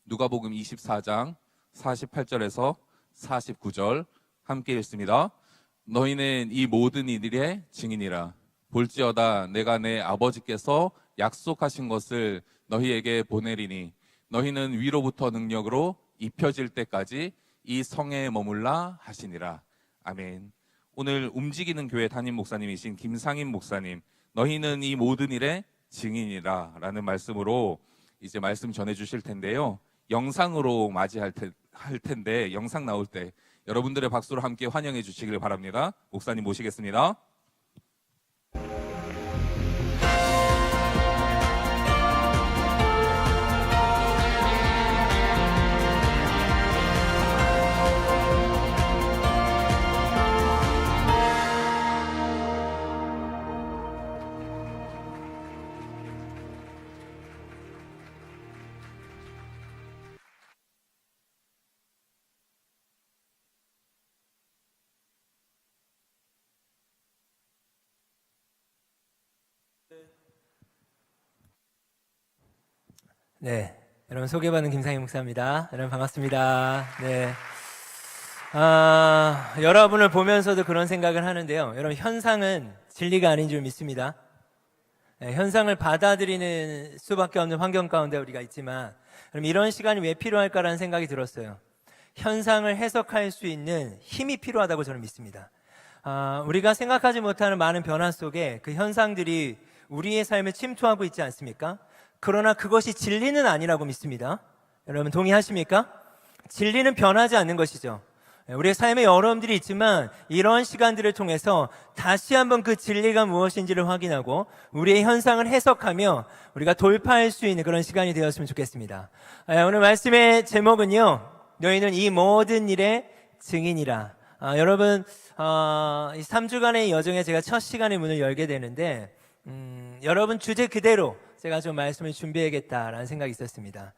누가복음 24장 48절에서 49절 함께 읽습니다. 너희는 이 모든 일의 증인이라. 볼지어다 내가 내 아버지께서 약속하신 것을 너희에게 보내리니 너희는 위로부터 능력으로 입혀질 때까지 이 성에 머물라 하시니라. 아멘. 오늘 움직이는 교회 담임 목사님이신 김상인 목사님, 너희는 이 모든 일의 증인이라 라는 말씀으로 이제 말씀 전해 주실 텐데요. 영상으로 맞이할 텐데 영상 나올 때 여러분들의 박수로 함께 환영해 주시길 바랍니다. 목사님 모시겠습니다. 네, 여러분 소개받은 김상희 목사입니다. 여러분 반갑습니다. 네, 여러분을 보면서도 그런 생각을 하는데요. 여러분 현상은 진리가 아닌 줄 믿습니다. 네, 현상을 받아들이는 수밖에 없는 환경 가운데 우리가 있지만, 그럼 이런 시간이 왜 필요할까라는 생각이 들었어요. 현상을 해석할 수 있는 힘이 필요하다고 저는 믿습니다. 우리가 생각하지 못하는 많은 변화 속에 그 현상들이 우리의 삶에 침투하고 있지 않습니까? 그러나 그것이 진리는 아니라고 믿습니다. 여러분 동의하십니까? 진리는 변하지 않는 것이죠. 우리의 삶에 어려움들이 있지만 이런 시간들을 통해서 다시 한번 그 진리가 무엇인지를 확인하고 우리의 현상을 해석하며 우리가 돌파할 수 있는 그런 시간이 되었으면 좋겠습니다. 오늘 말씀의 제목은요, 너희는 이 모든 일의 증인이라. 여러분, 이 3주간의 여정에 제가 첫 시간의 문을 열게 되는데 여러분 주제 그대로 제가 좀 말씀을 준비해야겠다라는 생각이 있었습니다.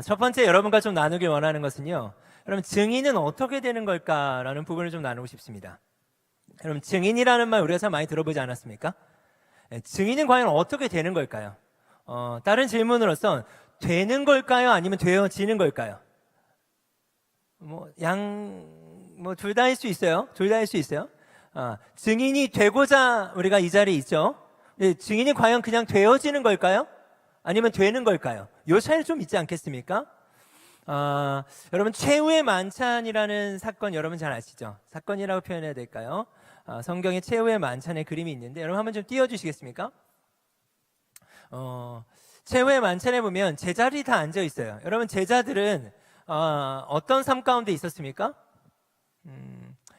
첫 번째 여러분과 좀 나누길 원하는 것은요, 여러분 증인은 어떻게 되는 걸까라는 부분을 좀 나누고 싶습니다. 여러분 증인이라는 말 우리가 참 많이 들어보지 않았습니까? 증인은 과연 어떻게 되는 걸까요? 다른 질문으로서 되는 걸까요? 아니면 되어지는 걸까요? 둘 다일 수 있어요. 둘 다일 수 있어요. 증인이 되고자 우리가 이 자리에 있죠. 증인이 과연 그냥 되어지는 걸까요? 아니면 되는 걸까요? 요 차이는 좀 있지 않겠습니까? 여러분 최후의 만찬이라는 사건 여러분 잘 아시죠? 사건이라고 표현해야 될까요? 성경에 최후의 만찬의 그림이 있는데 여러분 한번 좀 띄워주시겠습니까? 최후의 만찬에 보면 제자들이 다 앉아 있어요. 여러분 제자들은 어떤 삶 가운데 있었습니까?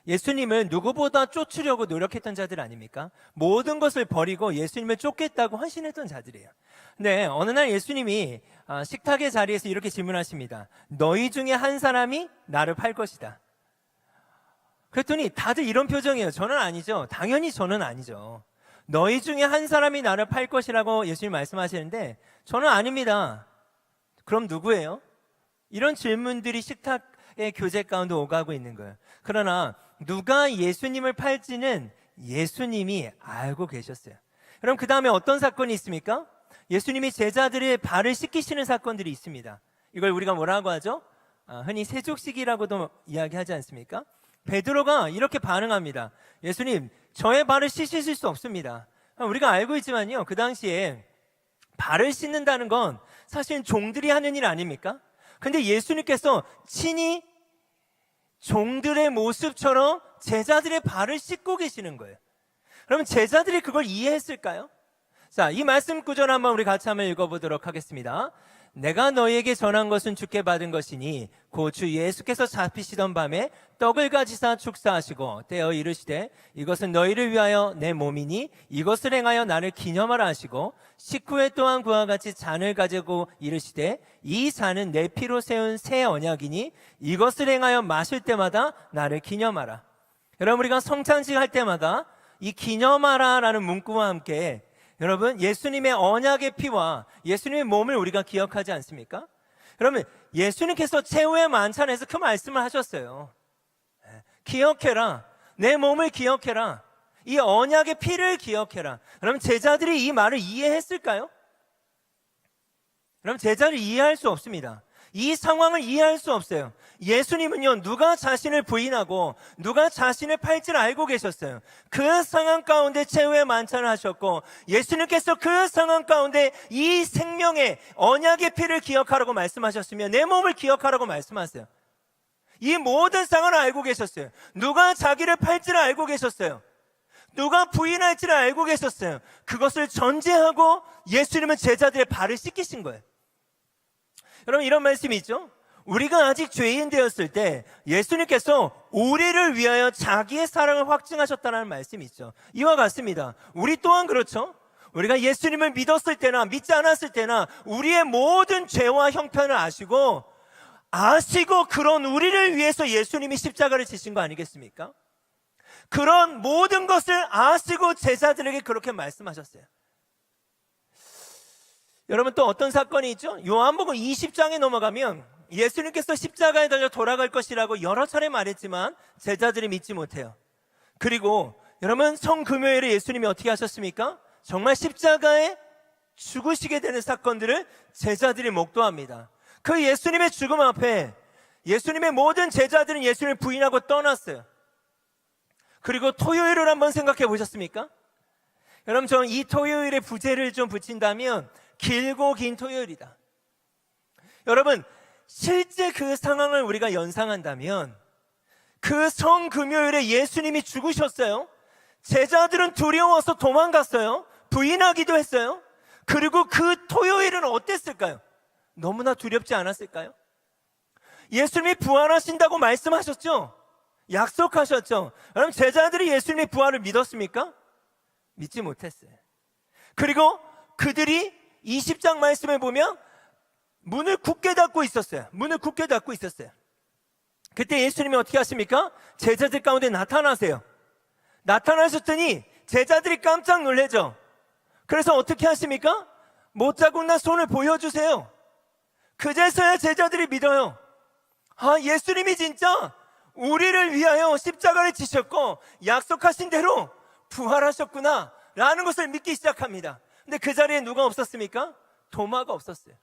예수님을 누구보다 쫓으려고 노력했던 자들 아닙니까? 모든 것을 버리고 예수님을 쫓겠다고 헌신했던 자들이에요. 네, 어느 날 예수님이 식탁의 자리에서 이렇게 질문하십니다. 너희 중에 한 사람이 나를 팔 것이다. 그랬더니 다들 이런 표정이에요. 저는 아니죠. 당연히 저는 아니죠. 너희 중에 한 사람이 나를 팔 것이라고 예수님 말씀하시는데 저는 아닙니다. 그럼 누구예요? 이런 질문들이 식탁의 교제 가운데 오가고 있는 거예요. 그러나 누가 예수님을 팔지는 예수님이 알고 계셨어요. 그럼 그 다음에 어떤 사건이 있습니까? 예수님이 제자들의 발을 씻기시는 사건들이 있습니다. 이걸 우리가 뭐라고 하죠? 흔히 세족식이라고도 이야기하지 않습니까? 베드로가 이렇게 반응합니다. 예수님, 저의 발을 씻으실 수 없습니다. 우리가 알고 있지만요, 그 당시에 발을 씻는다는 건 사실 종들이 하는 일 아닙니까? 근데 예수님께서 친히 종들의 모습처럼 제자들의 발을 씻고 계시는 거예요. 그러면 제자들이 그걸 이해했을까요? 자, 이 말씀 구절 한번 우리 같이 한번 읽어보도록 하겠습니다. 내가 너희에게 전한 것은 주께 받은 것이니 곧 주 예수께서 잡히시던 밤에 떡을 가지사 축사하시고 떼어 이르시되 이것은 너희를 위하여 내 몸이니 이것을 행하여 나를 기념하라 하시고 식후에 또한 그와 같이 잔을 가지고 이르시되 이 잔은 내 피로 세운 새 언약이니 이것을 행하여 마실 때마다 나를 기념하라. 여러분 우리가 성찬식 할 때마다 이 기념하라 라는 문구와 함께 여러분 예수님의 언약의 피와 예수님의 몸을 우리가 기억하지 않습니까? 여러분 예수님께서 최후의 만찬에서 그 말씀을 하셨어요. 기억해라. 내 몸을 기억해라. 이 언약의 피를 기억해라. 여러분 제자들이 이 말을 이해했을까요? 여러분 제자를 이해할 수 없습니다. 이 상황을 이해할 수 없어요. 예수님은요, 누가 자신을 부인하고 누가 자신을 팔지를 알고 계셨어요. 그 상황 가운데 최후의 만찬을 하셨고, 예수님께서 그 상황 가운데 이 생명의 언약의 피를 기억하라고 말씀하셨으며 내 몸을 기억하라고 말씀하세요. 이 모든 상황을 알고 계셨어요. 누가 자기를 팔지를 알고 계셨어요. 누가 부인할지를 알고 계셨어요. 그것을 전제하고 예수님은 제자들의 발을 씻기신 거예요. 여러분, 이런 말씀이 있죠? 우리가 아직 죄인 되었을 때 예수님께서 우리를 위하여 자기의 사랑을 확증하셨다는 말씀이 있죠. 이와 같습니다. 우리 또한 그렇죠? 우리가 예수님을 믿었을 때나 믿지 않았을 때나 우리의 모든 죄와 형편을 아시고 그런 우리를 위해서 예수님이 십자가를 지신 거 아니겠습니까? 그런 모든 것을 아시고 제자들에게 그렇게 말씀하셨어요. 여러분, 또 어떤 사건이 있죠? 요한복음 20장에 넘어가면 예수님께서 십자가에 달려 돌아갈 것이라고 여러 차례 말했지만 제자들이 믿지 못해요. 그리고 여러분, 성금요일에 예수님이 어떻게 하셨습니까? 정말 십자가에 죽으시게 되는 사건들을 제자들이 목도합니다. 그 예수님의 죽음 앞에 예수님의 모든 제자들은 예수님을 부인하고 떠났어요. 그리고 토요일을 한번 생각해 보셨습니까? 여러분, 저는 이 토요일에 부제를 좀 붙인다면 길고 긴 토요일이다. 여러분, 실제 그 상황을 우리가 연상한다면 그 성금요일에 예수님이 죽으셨어요. 제자들은 두려워서 도망갔어요. 부인하기도 했어요. 그리고 그 토요일은 어땠을까요? 너무나 두렵지 않았을까요? 예수님이 부활하신다고 말씀하셨죠? 약속하셨죠? 여러분, 제자들이 예수님의 부활을 믿었습니까? 믿지 못했어요. 그리고 그들이 20장 말씀에 보면 문을 굳게 닫고 있었어요. 문을 굳게 닫고 있었어요. 그때 예수님이 어떻게 하십니까? 제자들 가운데 나타나세요. 나타나셨더니 제자들이 깜짝 놀라죠. 그래서 어떻게 하십니까? 못자국 난 손을 보여주세요. 그제서야 제자들이 믿어요. 예수님이 진짜 우리를 위하여 십자가를 지셨고 약속하신 대로 부활하셨구나 라는 것을 믿기 시작합니다. 근데 그 자리에 누가 없었습니까? 도마가 없었어요.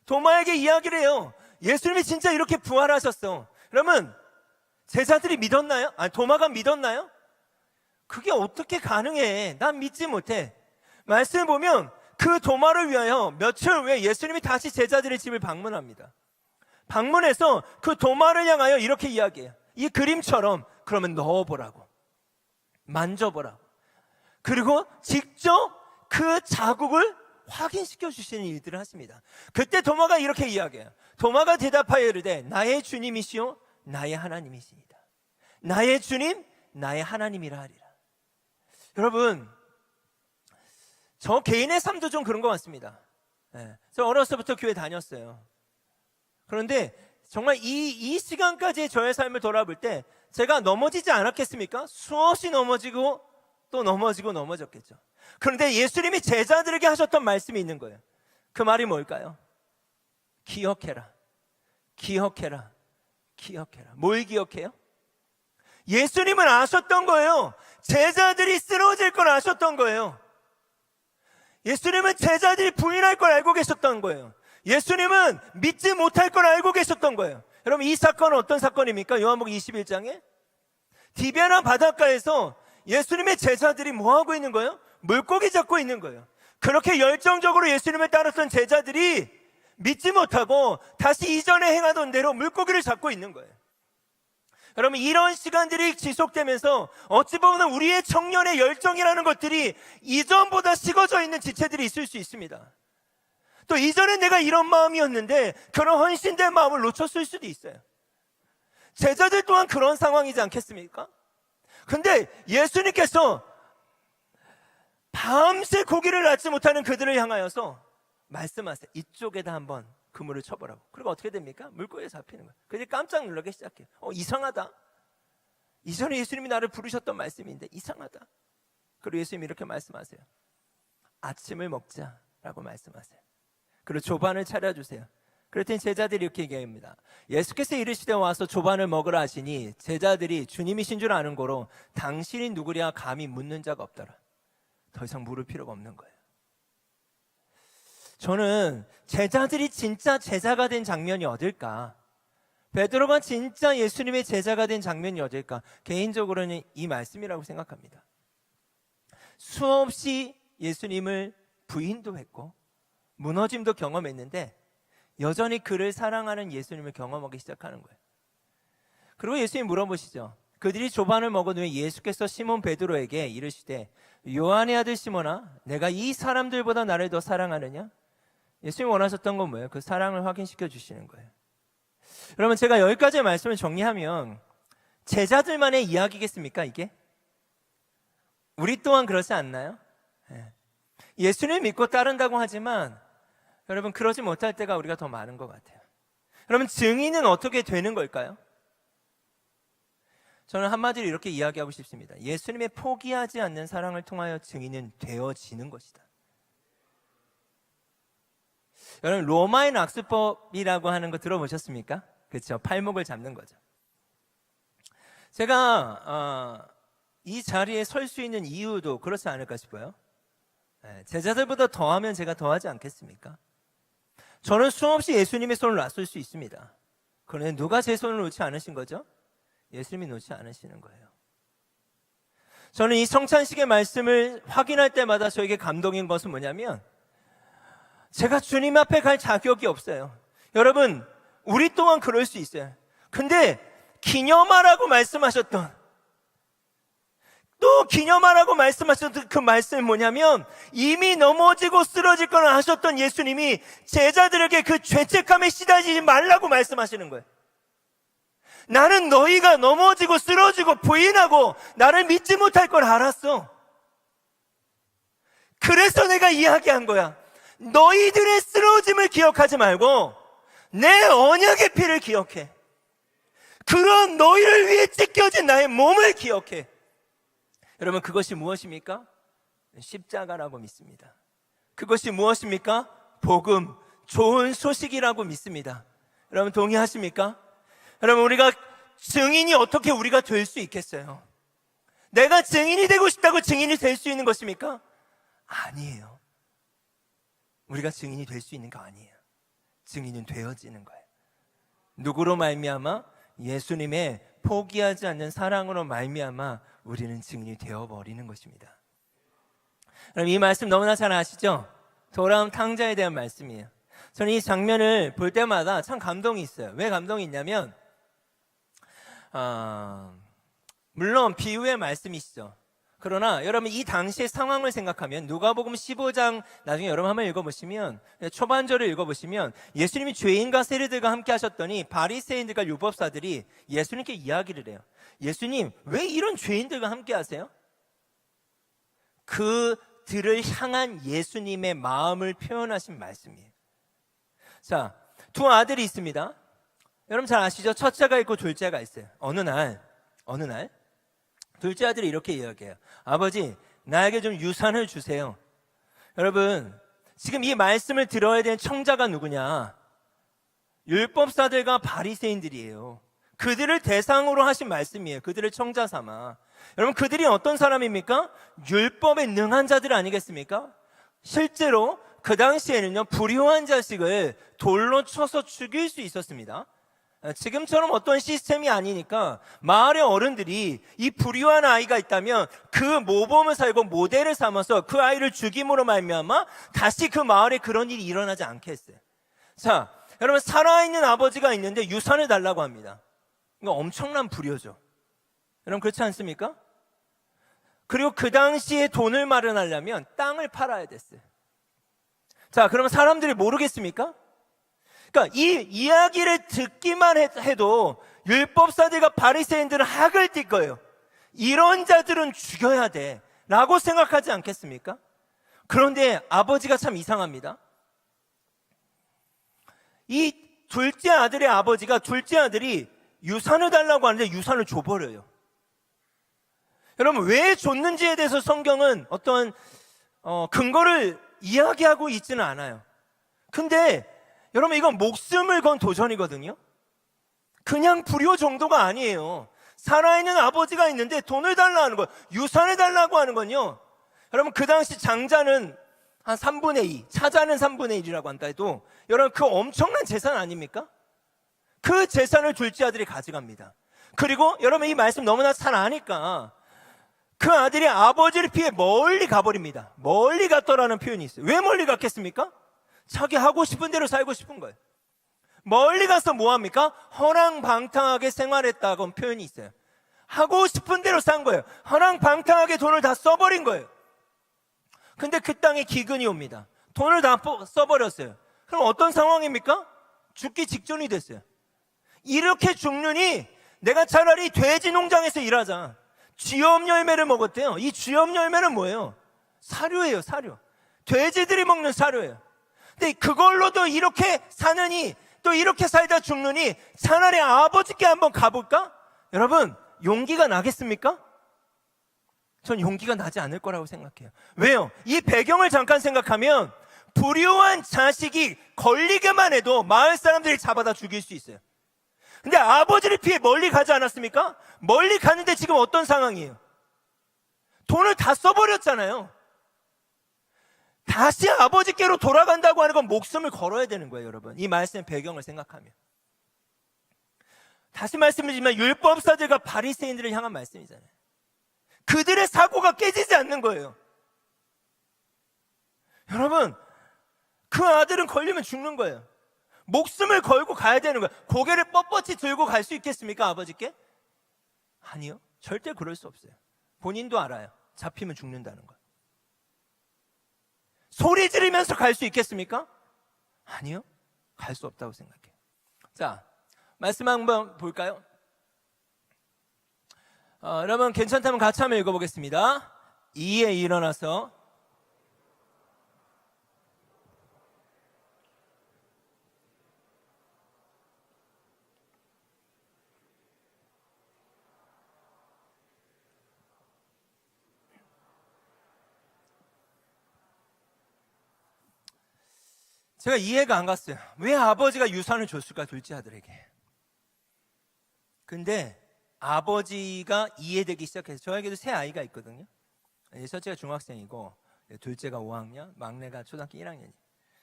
도마에게 이야기를 해요. 예수님이 진짜 이렇게 부활하셨어. 그러면 제자들이 믿었나요? 도마가 믿었나요? 그게 어떻게 가능해? 난 믿지 못해. 말씀을 보면 그 도마를 위하여 며칠 후에 예수님이 다시 제자들의 집을 방문합니다. 방문해서 그 도마를 향하여 이렇게 이야기해요. 이 그림처럼 그러면 넣어보라고, 만져보라고, 그리고 직접 그 자국을 확인시켜 주시는 일들을 하십니다. 그때 도마가 이렇게 이야기해요. 도마가 대답하여 이르되 나의 주님이시요 나의 하나님이시니이다. 나의 주님, 나의 하나님이라 하리라. 여러분, 저 개인의 삶도 좀 그런 것 같습니다. 저 어렸을 때부터 교회 다녔어요. 그런데 정말 이 시간까지의 저의 삶을 돌아볼 때 제가 넘어지지 않았겠습니까? 수없이 넘어지고 또 넘어졌겠죠. 그런데 예수님이 제자들에게 하셨던 말씀이 있는 거예요. 그 말이 뭘까요? 기억해라, 기억해라, 기억해라. 뭘 기억해요? 예수님은 아셨던 거예요. 제자들이 쓰러질 걸 아셨던 거예요. 예수님은 제자들이 부인할 걸 알고 계셨던 거예요. 예수님은 믿지 못할 걸 알고 계셨던 거예요. 여러분, 이 사건은 어떤 사건입니까? 요한복음 21장에 디베나 바닷가에서 예수님의 제자들이 뭐하고 있는 거예요? 물고기 잡고 있는 거예요. 그렇게 열정적으로 예수님을 따랐던 제자들이 믿지 못하고 다시 이전에 행하던 대로 물고기를 잡고 있는 거예요. 여러분, 이런 시간들이 지속되면서 어찌 보면 우리의 청년의 열정이라는 것들이 이전보다 식어져 있는 지체들이 있을 수 있습니다. 또 이전에 내가 이런 마음이었는데 그런 헌신된 마음을 놓쳤을 수도 있어요. 제자들 또한 그런 상황이지 않겠습니까? 근데 예수님께서 밤새 고기를 낳지 못하는 그들을 향하여서 말씀하세요. 이쪽에다 한번 그물을 쳐보라고. 그리고 어떻게 됩니까? 물고기에 잡히는 거예요. 그들이 깜짝 놀라기 시작해요. 이상하다. 이전에 예수님이 나를 부르셨던 말씀인데 이상하다. 그리고 예수님이 이렇게 말씀하세요. 아침을 먹자라고 말씀하세요. 그리고 조반을 차려주세요. 그랬더니 제자들이 이렇게 얘기합니다. 예수께서 이르시되 와서 조반을 먹으라 하시니 제자들이 주님이신 줄 아는 고로 당신이 누구랴 감히 묻는 자가 없더라. 더 이상 물을 필요가 없는 거예요. 저는 제자들이 진짜 제자가 된 장면이 어딜까? 베드로가 진짜 예수님의 제자가 된 장면이 어딜까? 개인적으로는 이 말씀이라고 생각합니다. 수없이 예수님을 부인도 했고 무너짐도 경험했는데 여전히 그를 사랑하는 예수님을 경험하기 시작하는 거예요. 그리고 예수님 물어보시죠. 그들이 조반을 먹은 후에 예수께서 시몬 베드로에게 이르시되 요한의 아들 시몬아, 내가 이 사람들보다 나를 더 사랑하느냐? 예수님이 원하셨던 건 뭐예요? 그 사랑을 확인시켜 주시는 거예요. 여러분, 제가 여기까지의 말씀을 정리하면 제자들만의 이야기겠습니까, 이게? 우리 또한 그렇지 않나요? 예수님 믿고 따른다고 하지만 여러분, 그러지 못할 때가 우리가 더 많은 것 같아요. 여러분, 증인은 어떻게 되는 걸까요? 저는 한마디로 이렇게 이야기하고 싶습니다. 예수님의 포기하지 않는 사랑을 통하여 증인은 되어지는 것이다. 여러분, 로마의 낙수법이라고 하는 거 들어보셨습니까? 그렇죠. 팔목을 잡는 거죠. 제가 이 자리에 설 수 있는 이유도 그렇지 않을까 싶어요. 제자들보다 더하면 제가 더하지 않겠습니까? 저는 수없이 예수님의 손을 놨을 수 있습니다. 그런데 누가 제 손을 놓지 않으신 거죠? 예수님이 놓지 않으시는 거예요. 저는 이 성찬식의 말씀을 확인할 때마다 저에게 감동인 것은 뭐냐면 제가 주님 앞에 갈 자격이 없어요. 여러분, 우리 또한 그럴 수 있어요. 근데 기념하라고 말씀하셨던, 또 기념하라고 말씀하셨던 그 말씀이 뭐냐면 이미 넘어지고 쓰러질 거나 하셨던 예수님이 제자들에게 그 죄책감에 시달리지 말라고 말씀하시는 거예요. 나는 너희가 넘어지고 쓰러지고 부인하고 나를 믿지 못할 걸 알았어. 그래서 내가 이야기한 거야. 너희들의 쓰러짐을 기억하지 말고 내 언약의 피를 기억해. 그런 너희를 위해 찢겨진 나의 몸을 기억해. 여러분, 그것이 무엇입니까? 십자가라고 믿습니다. 그것이 무엇입니까? 복음, 좋은 소식이라고 믿습니다. 여러분, 동의하십니까? 여러분, 우리가 증인이 어떻게 우리가 될 수 있겠어요? 내가 증인이 되고 싶다고 증인이 될 수 있는 것입니까? 아니에요. 우리가 증인이 될 수 있는 거 아니에요. 증인은 되어지는 거예요. 누구로 말미암아? 예수님의 포기하지 않는 사랑으로 말미암아 우리는 증인이 되어버리는 것입니다. 그럼 이 말씀 너무나 잘 아시죠? 돌아온 탕자에 대한 말씀이에요. 저는 이 장면을 볼 때마다 참 감동이 있어요. 왜 감동이 있냐면 물론 비유의 말씀이시죠. 그러나 여러분, 이 당시의 상황을 생각하면 누가복음 15장 나중에 여러분 한번 읽어보시면, 초반절을 읽어보시면 예수님이 죄인과 세리들과 함께 하셨더니 바리새인들과 율법사들이 예수님께 이야기를 해요. 예수님, 왜 이런 죄인들과 함께 하세요? 그들을 향한 예수님의 마음을 표현하신 말씀이에요. 자, 두 아들이 있습니다. 여러분 잘 아시죠? 첫째가 있고 둘째가 있어요. 어느 날 둘째 아들이 이렇게 이야기해요. 아버지, 나에게 좀 유산을 주세요. 여러분, 지금 이 말씀을 들어야 되는 청자가 누구냐? 율법사들과 바리새인들이에요. 그들을 대상으로 하신 말씀이에요. 그들을 청자 삼아. 여러분, 그들이 어떤 사람입니까? 율법에 능한 자들 아니겠습니까? 실제로 그 당시에는요, 불효한 자식을 돌로 쳐서 죽일 수 있었습니다. 지금처럼 어떤 시스템이 아니니까 마을의 어른들이 이 불효한 아이가 있다면 그 모범을 살고 모델을 삼아서 그 아이를 죽임으로 말미암아 다시 그 마을에 그런 일이 일어나지 않게 했어요. 자, 여러분, 살아있는 아버지가 있는데 유산을 달라고 합니다. 이거 엄청난 불효죠. 여러분, 그렇지 않습니까? 그리고 그 당시에 돈을 마련하려면 땅을 팔아야 됐어요. 자, 그러면 사람들이 모르겠습니까? 그러니까 이 이야기를 듣기만 해도 율법사들과 바리새인들은 학을 띨 거예요. 이런 자들은 죽여야 돼 라고 생각하지 않겠습니까? 그런데 아버지가 참 이상합니다. 이 둘째 아들의 아버지가 둘째 아들이 유산을 달라고 하는데 유산을 줘버려요. 여러분, 왜 줬는지에 대해서 성경은 어떤 근거를 이야기하고 있지는 않아요. 근데 여러분, 이건 목숨을 건 도전이거든요. 그냥 불효 정도가 아니에요. 살아있는 아버지가 있는데 돈을 달라 하는 거, 유산을 달라고 하는 건요. 여러분, 그 당시 장자는 한 3분의 2, 차자는 3분의 1이라고 한다 해도 여러분 그 엄청난 재산 아닙니까? 그 재산을 둘째 아들이 가져갑니다. 그리고 여러분 이 말씀 너무나 잘 아니까 그 아들이 아버지를 피해 멀리 가버립니다. 멀리 갔더라는 표현이 있어요. 왜 멀리 갔겠습니까? 자기 하고 싶은 대로 살고 싶은 거예요. 멀리 가서 뭐합니까? 허랑방탕하게 생활했다고 표현이 있어요. 하고 싶은 대로 산 거예요. 허랑방탕하게 돈을 다 써버린 거예요. 근데 그 땅에 기근이 옵니다. 돈을 다 써버렸어요. 그럼 어떤 상황입니까? 죽기 직전이 됐어요. 이렇게 죽느니 내가 차라리 돼지 농장에서 일하자. 쥐염 열매를 먹었대요. 이 쥐염 열매는 뭐예요? 사료예요, 사료. 돼지들이 먹는 사료예요. 근데 그걸로도 이렇게 사느니 또 이렇게 살다 죽느니 차라리 아버지께 한번 가볼까? 여러분, 용기가 나겠습니까? 전 용기가 나지 않을 거라고 생각해요. 왜요? 이 배경을 잠깐 생각하면 불효한 자식이 걸리게만 해도 마을 사람들이 잡아다 죽일 수 있어요. 근데 아버지를 피해 멀리 가지 않았습니까? 멀리 가는데 지금 어떤 상황이에요? 돈을 다 써버렸잖아요. 다시 아버지께로 돌아간다고 하는 건 목숨을 걸어야 되는 거예요, 여러분. 이 말씀의 배경을 생각하면. 다시 말씀드리지만 율법사들과 바리새인들을 향한 말씀이잖아요. 그들의 사고가 깨지지 않는 거예요. 여러분, 그 아들은 걸리면 죽는 거예요. 목숨을 걸고 가야 되는 거예요. 고개를 뻣뻣이 들고 갈 수 있겠습니까, 아버지께? 아니요, 절대 그럴 수 없어요. 본인도 알아요. 잡히면 죽는다는 거. 소리 지르면서 갈 수 있겠습니까? 아니요, 갈 수 없다고 생각해요. 자, 말씀 한번 볼까요? 여러분 괜찮다면 같이 한번 읽어보겠습니다. 이에 일어나서 제가 이해가 안 갔어요. 왜 아버지가 유산을 줬을까, 둘째 아들에게. 근데 아버지가 이해되기 시작해서, 저에게도 세 아이가 있거든요. 첫째가 중학생이고 둘째가 5학년, 막내가 초등학교 1학년이에요.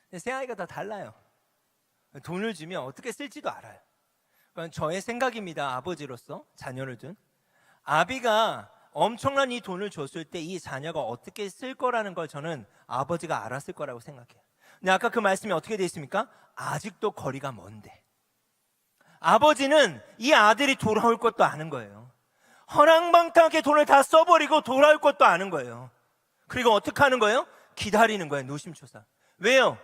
근데 세 아이가 다 달라요. 돈을 주면 어떻게 쓸지도 알아요. 그건 저의 생각입니다. 아버지로서 자녀를 둔. 아비가 엄청난 이 돈을 줬을 때 이 자녀가 어떻게 쓸 거라는 걸 저는 아버지가 알았을 거라고 생각해요. 근데 아까 그 말씀이 어떻게 되어 있습니까? 아직도 거리가 먼데. 아버지는 이 아들이 돌아올 것도 아는 거예요. 허랑방탕하게 돈을 다 써버리고 돌아올 것도 아는 거예요. 그리고 어떻게 하는 거예요? 기다리는 거예요. 노심초사. 왜요?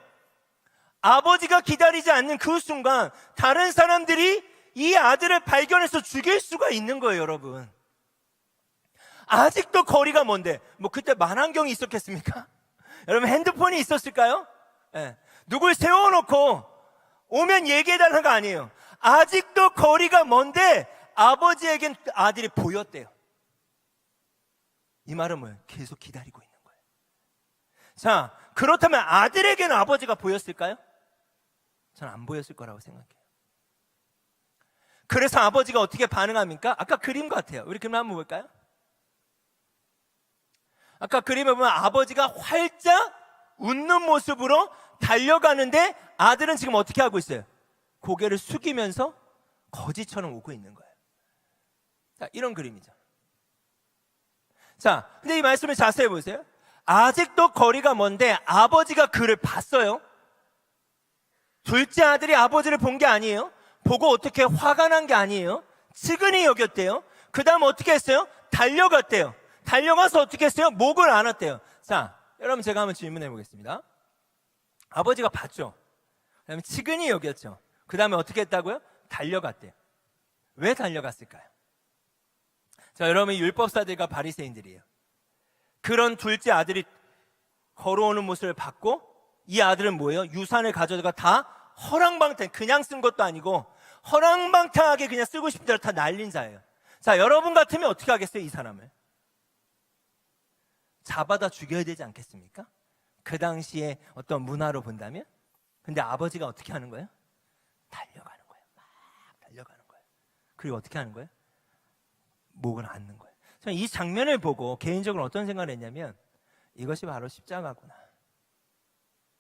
아버지가 기다리지 않는 그 순간 다른 사람들이 이 아들을 발견해서 죽일 수가 있는 거예요, 여러분. 아직도 거리가 먼데. 뭐 그때 만안경이 있었겠습니까? 여러분 핸드폰이 있었을까요? 네. 누굴 세워놓고 오면 얘기해달라는 거 아니에요. 아직도 거리가 먼데 아버지에겐 아들이 보였대요. 이 말은 뭐예요? 계속 기다리고 있는 거예요. 자, 그렇다면 아들에게는 아버지가 보였을까요? 저는 안 보였을 거라고 생각해요. 그래서 아버지가 어떻게 반응합니까? 아까 그림 같아요. 우리 그림 한번 볼까요? 아까 그림에 보면 아버지가 활짝 웃는 모습으로 달려가는데 아들은 지금 어떻게 하고 있어요? 고개를 숙이면서 거지처럼 오고 있는 거예요. 자, 이런 그림이죠. 자, 근데 이 말씀을 자세히 보세요. 아직도 거리가 먼데 아버지가 그를 봤어요. 둘째 아들이 아버지를 본 게 아니에요. 보고 어떻게 화가 난 게 아니에요. 측은히 여겼대요. 그 다음 어떻게 했어요? 달려갔대요. 달려가서 어떻게 했어요? 목을 안았대요. 자, 여러분 제가 한번 질문해 보겠습니다. 아버지가 봤죠. 그 다음에 측은히 여겼죠. 그 다음에 어떻게 했다고요? 달려갔대요. 왜 달려갔을까요? 자, 여러분 율법사들과 바리새인들이에요. 그런 둘째 아들이 걸어오는 모습을 봤고 이 아들은 뭐예요? 유산을 가져다가 다 허랑방탕, 그냥 쓴 것도 아니고 허랑방탕하게 그냥 쓰고 싶은 대로 다 날린 자예요. 자, 여러분 같으면 어떻게 하겠어요? 이 사람을 잡아다 죽여야 되지 않겠습니까? 그 당시에 어떤 문화로 본다면. 근데 아버지가 어떻게 하는 거예요? 달려가는 거예요. 막 달려가는 거예요. 그리고 어떻게 하는 거예요? 목을 안는 거예요. 저는 이 장면을 보고 개인적으로 어떤 생각을 했냐면 이것이 바로 십자가구나.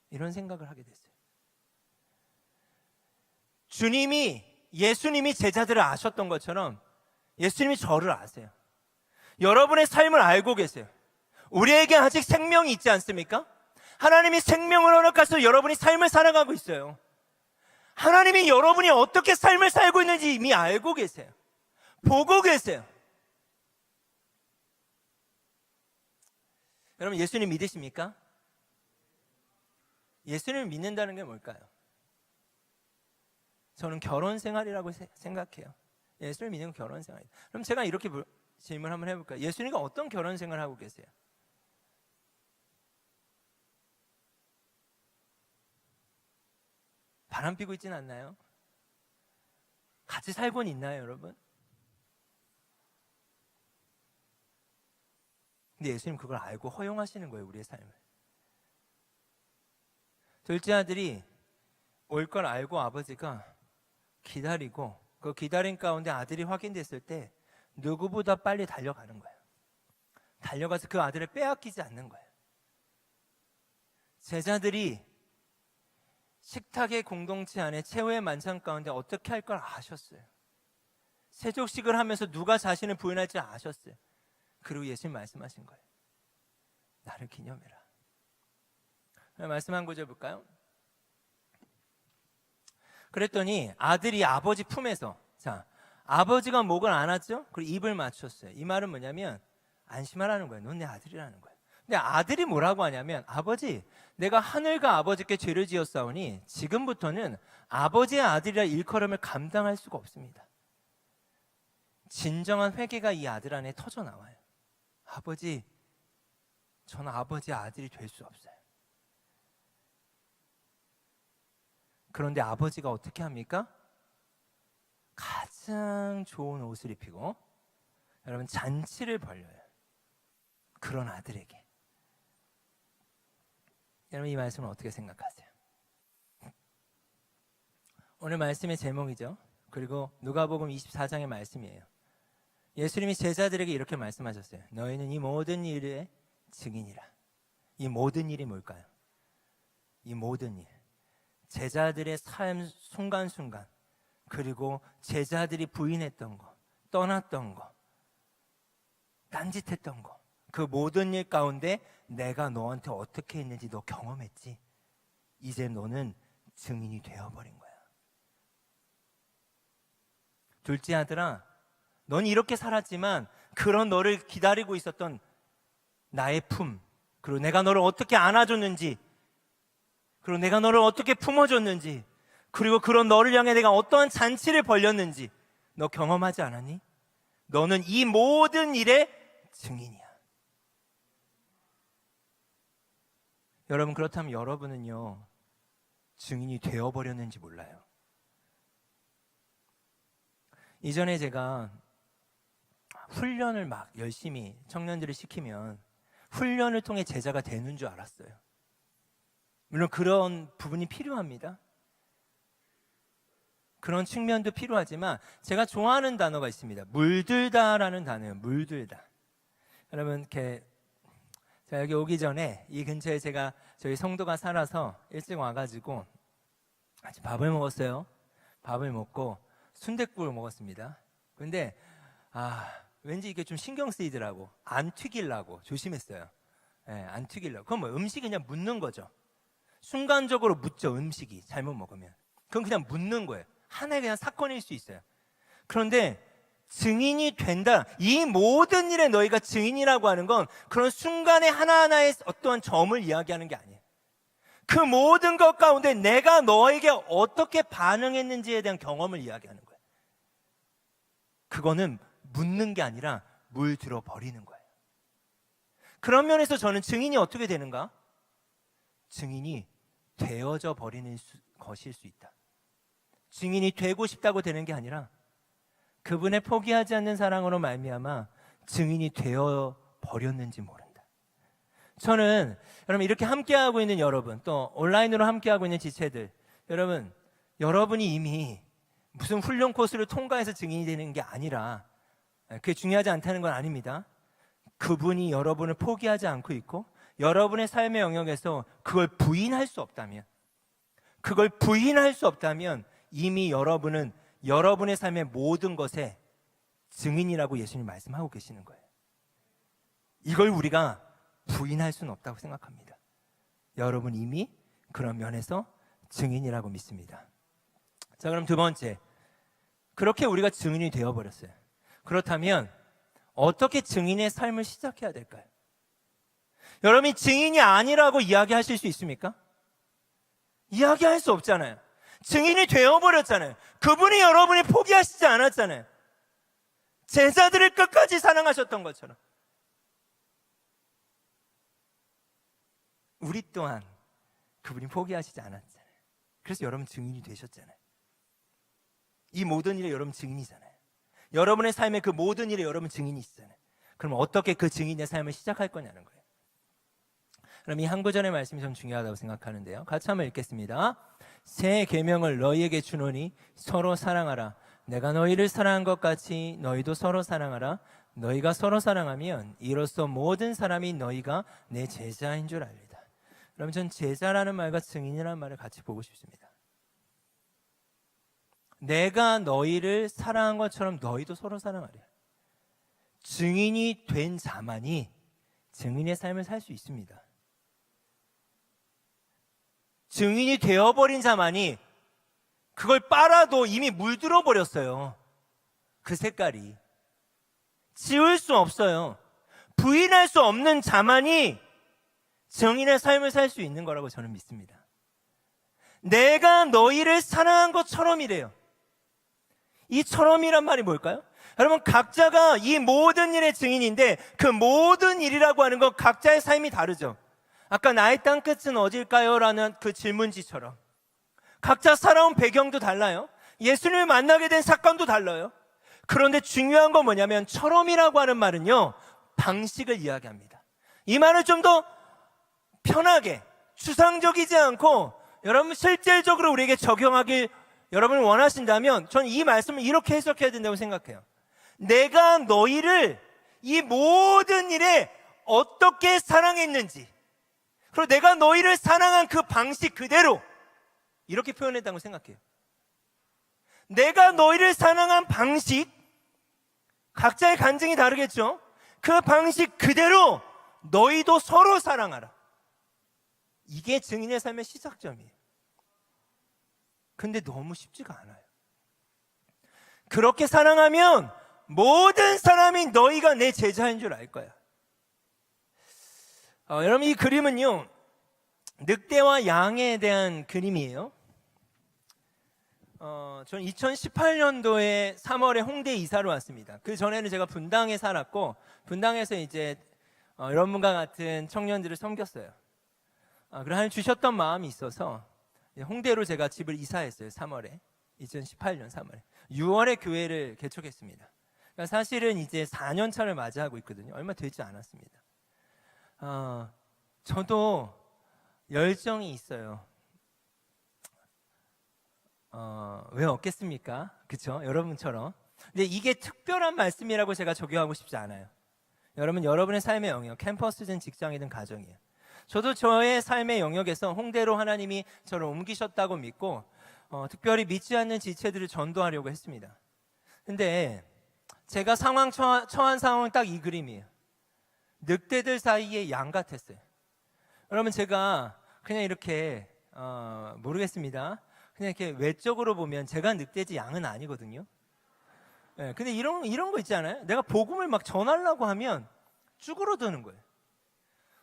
이런 생각을 하게 됐어요. 예수님이 제자들을 아셨던 것처럼 예수님이 저를 아세요. 여러분의 삶을 알고 계세요. 우리에게 아직 생명이 있지 않습니까? 하나님이 생명을 허락하셔서 여러분이 삶을 살아가고 있어요. 하나님이 여러분이 어떻게 삶을 살고 있는지 이미 알고 계세요. 보고 계세요. 여러분, 예수님 믿으십니까? 예수님을 믿는다는 게 뭘까요? 저는 결혼 생활이라고 생각해요. 예수를 믿는 결혼 생활. 그럼 제가 이렇게 질문 한번 해볼까요? 예수님과 어떤 결혼 생활을 하고 계세요? 바람 피고 있진 않나요? 같이 살고는 있나요, 여러분? 근데 예수님 그걸 알고 허용하시는 거예요, 우리의 삶을. 둘째 아들이 올 걸 알고 아버지가 기다리고 그 기다림 가운데 아들이 확인됐을 때 누구보다 빨리 달려가는 거예요. 달려가서 그 아들을 빼앗기지 않는 거예요. 제자들이 식탁의 공동체 안에 최후의 만찬 가운데 어떻게 할 걸 아셨어요. 세족식을 하면서 누가 자신을 부인할지 아셨어요. 그리고 예수님 말씀하신 거예요. 나를 기념해라. 말씀 한 구절 볼까요? 그랬더니 아들이 아버지 품에서, 자, 아버지가 목을 안았죠? 그리고 입을 맞췄어요. 이 말은 뭐냐면 안심하라는 거예요. 넌 내 아들이라는 거예요. 근데 아들이 뭐라고 하냐면, 아버지, 내가 하늘과 아버지께 죄를 지었사오니 지금부터는 아버지의 아들이라 일컬음을 감당할 수가 없습니다. 진정한 회개가 이 아들 안에 터져 나와요. 아버지, 저는 아버지의 아들이 될 수 없어요. 그런데 아버지가 어떻게 합니까? 가장 좋은 옷을 입히고 여러분 잔치를 벌려요. 그런 아들에게. 여러분 이 말씀은 어떻게 생각하세요? 오늘 말씀의 제목이죠. 그리고 누가복음 24장의 말씀이에요. 예수님이 제자들에게 이렇게 말씀하셨어요. 너희는 이 모든 일의 증인이라. 이 모든 일이 뭘까요? 이 모든 일. 제자들의 삶 순간순간, 그리고 제자들이 부인했던 거, 떠났던 거, 딴짓했던 거, 그 모든 일 가운데 내가 너한테 어떻게 했는지 너 경험했지? 이제 너는 증인이 되어버린 거야. 둘째 아들아, 넌 이렇게 살았지만 그런 너를 기다리고 있었던 나의 품, 그리고 내가 너를 어떻게 안아줬는지, 그리고 내가 너를 어떻게 품어줬는지, 그리고 그런 너를 향해 내가 어떠한 잔치를 벌였는지 너 경험하지 않았니? 너는 이 모든 일의 증인이야. 여러분, 그렇다면 여러분은요, 증인이 되어버렸는지 몰라요. 이전에 제가 훈련을 막 열심히 청년들을 시키면 훈련을 통해 제자가 되는 줄 알았어요. 물론 그런 부분이 필요합니다. 그런 측면도 필요하지만 제가 좋아하는 단어가 있습니다. 물들다라는 단어예요. 물들다. 여러분, 제가 여기 오기 전에 이 근처에 제가 저희 성도가 살아서 일찍 와가지고 같이 밥을 먹었어요. 밥을 먹고 순댓국을 먹었습니다. 근데 왠지 이게 좀 신경 쓰이더라고. 안 튀기려고 조심했어요. 안 튀기려고. 그럼 뭐 음식이 그냥 묻는 거죠. 순간적으로 묻죠. 음식이 잘못 먹으면. 그건 그냥 묻는 거예요. 하나의 그냥 사건일 수 있어요. 그런데 증인이 된다. 이 모든 일에 너희가 증인이라고 하는 건 그런 순간의 하나하나의 어떠한 점을 이야기하는 게 아니에요. 그 모든 것 가운데 내가 너에게 어떻게 반응했는지에 대한 경험을 이야기하는 거예요. 그거는 묻는 게 아니라 물들어 버리는 거예요. 그런 면에서 저는 증인이 어떻게 되는가? 증인이 되어져 버리는 것일 수 있다. 증인이 되고 싶다고 되는 게 아니라 그분의 포기하지 않는 사랑으로 말미암아 증인이 되어 버렸는지 모른다. 저는 여러분 이렇게 함께하고 있는 여러분, 또 온라인으로 함께하고 있는 지체들, 여러분이 이미 무슨 훈련 코스를 통과해서 증인이 되는 게 아니라, 그게 중요하지 않다는 건 아닙니다. 그분이 여러분을 포기하지 않고 있고 여러분의 삶의 영역에서 그걸 부인할 수 없다면, 이미 여러분은 여러분의 삶의 모든 것에 증인이라고 예수님 말씀하고 계시는 거예요. 이걸 우리가 부인할 수는 없다고 생각합니다. 여러분 이미 그런 면에서 증인이라고 믿습니다. 자, 그럼 두 번째, 그렇게 우리가 증인이 되어버렸어요. 그렇다면 어떻게 증인의 삶을 시작해야 될까요? 여러분이 증인이 아니라고 이야기하실 수 있습니까? 이야기할 수 없잖아요. 증인이 되어버렸잖아요. 그분이 여러분이 포기하시지 않았잖아요. 제자들을 끝까지 사랑하셨던 것처럼 우리 또한 그분이 포기하시지 않았잖아요. 그래서 여러분 증인이 되셨잖아요. 이 모든 일에 여러분 증인이잖아요. 여러분의 삶의 그 모든 일에 여러분 증인이시잖아요. 그럼 어떻게 그 증인의 삶을 시작할 거냐는 거예요. 그럼 이 한 구절의 말씀이 좀 중요하다고 생각하는데요. 같이 한번 읽겠습니다. 새 계명을 너희에게 주노니 서로 사랑하라. 내가 너희를 사랑한 것 같이 너희도 서로 사랑하라. 너희가 서로 사랑하면 이로써 모든 사람이 너희가 내 제자인 줄 알리다. 그럼 전 제자라는 말과 증인이라는 말을 같이 보고 싶습니다. 내가 너희를 사랑한 것처럼 너희도 서로 사랑하래. 증인이 된 자만이 증인의 삶을 살 수 있습니다. 증인이 되어버린 자만이 그걸 빨아도 이미 물들어 버렸어요. 그 색깔이 지울 수 없어요. 부인할 수 없는 자만이 증인의 삶을 살 수 있는 거라고 저는 믿습니다. 내가 너희를 사랑한 것처럼이래요. 이 처럼이란 말이 뭘까요? 여러분, 각자가 이 모든 일의 증인인데 그 모든 일이라고 하는 건 각자의 삶이 다르죠. 아까 나의 땅끝은 어딜까요? 라는 그 질문지처럼 각자 살아온 배경도 달라요. 예수님을 만나게 된 사건도 달라요. 그런데 중요한 건 뭐냐면 처럼이라고 하는 말은요, 방식을 이야기합니다. 이 말을 좀 더 편하게, 추상적이지 않고 여러분 실질적으로 우리에게 적용하길 여러분이 원하신다면 저는 이 말씀을 이렇게 해석해야 된다고 생각해요. 내가 너희를 이 모든 일에 어떻게 사랑했는지, 그리고 내가 너희를 사랑한 그 방식 그대로 이렇게 표현했다고 생각해요. 내가 너희를 사랑한 방식, 각자의 간증이 다르겠죠. 그 방식 그대로 너희도 서로 사랑하라. 이게 증인의 삶의 시작점이에요. 근데 너무 쉽지가 않아요. 그렇게 사랑하면 모든 사람이 너희가 내 제자인 줄 알 거야. 여러분, 이 그림은요, 늑대와 양에 대한 그림이에요. 저는 2018년도에 3월에 홍대 이사를 왔습니다. 그 전에는 제가 분당에 살았고, 분당에서 이제 여러분과 같은 청년들을 섬겼어요. 그래 하나님 주셨던 마음이 있어서 홍대로 제가 집을 이사했어요. 3월에 2018년 3월에 6월에 교회를 개척했습니다. 그러니까 사실은 이제 4년 차를 맞이하고 있거든요. 얼마 되지 않았습니다. 저도 열정이 있어요. 왜 없겠습니까? 그렇죠? 여러분처럼. 근데 이게 특별한 말씀이라고 제가 적용하고 싶지 않아요. 여러분, 여러분의 삶의 영역, 캠퍼스든 직장이든 가정이에요. 저도 저의 삶의 영역에서 홍대로 하나님이 저를 옮기셨다고 믿고 특별히 믿지 않는 지체들을 전도하려고 했습니다. 근데 제가 처한 상황은 딱 이 그림이에요. 늑대들 사이에 양 같았어요. 여러분, 제가 그냥 이렇게 모르겠습니다. 그냥 이렇게 외적으로 보면 제가 늑대지 양은 아니거든요. 네, 근데 이런 거 있지 않아요? 내가 복음을 막 전하려고 하면 쭈그러드는 거예요.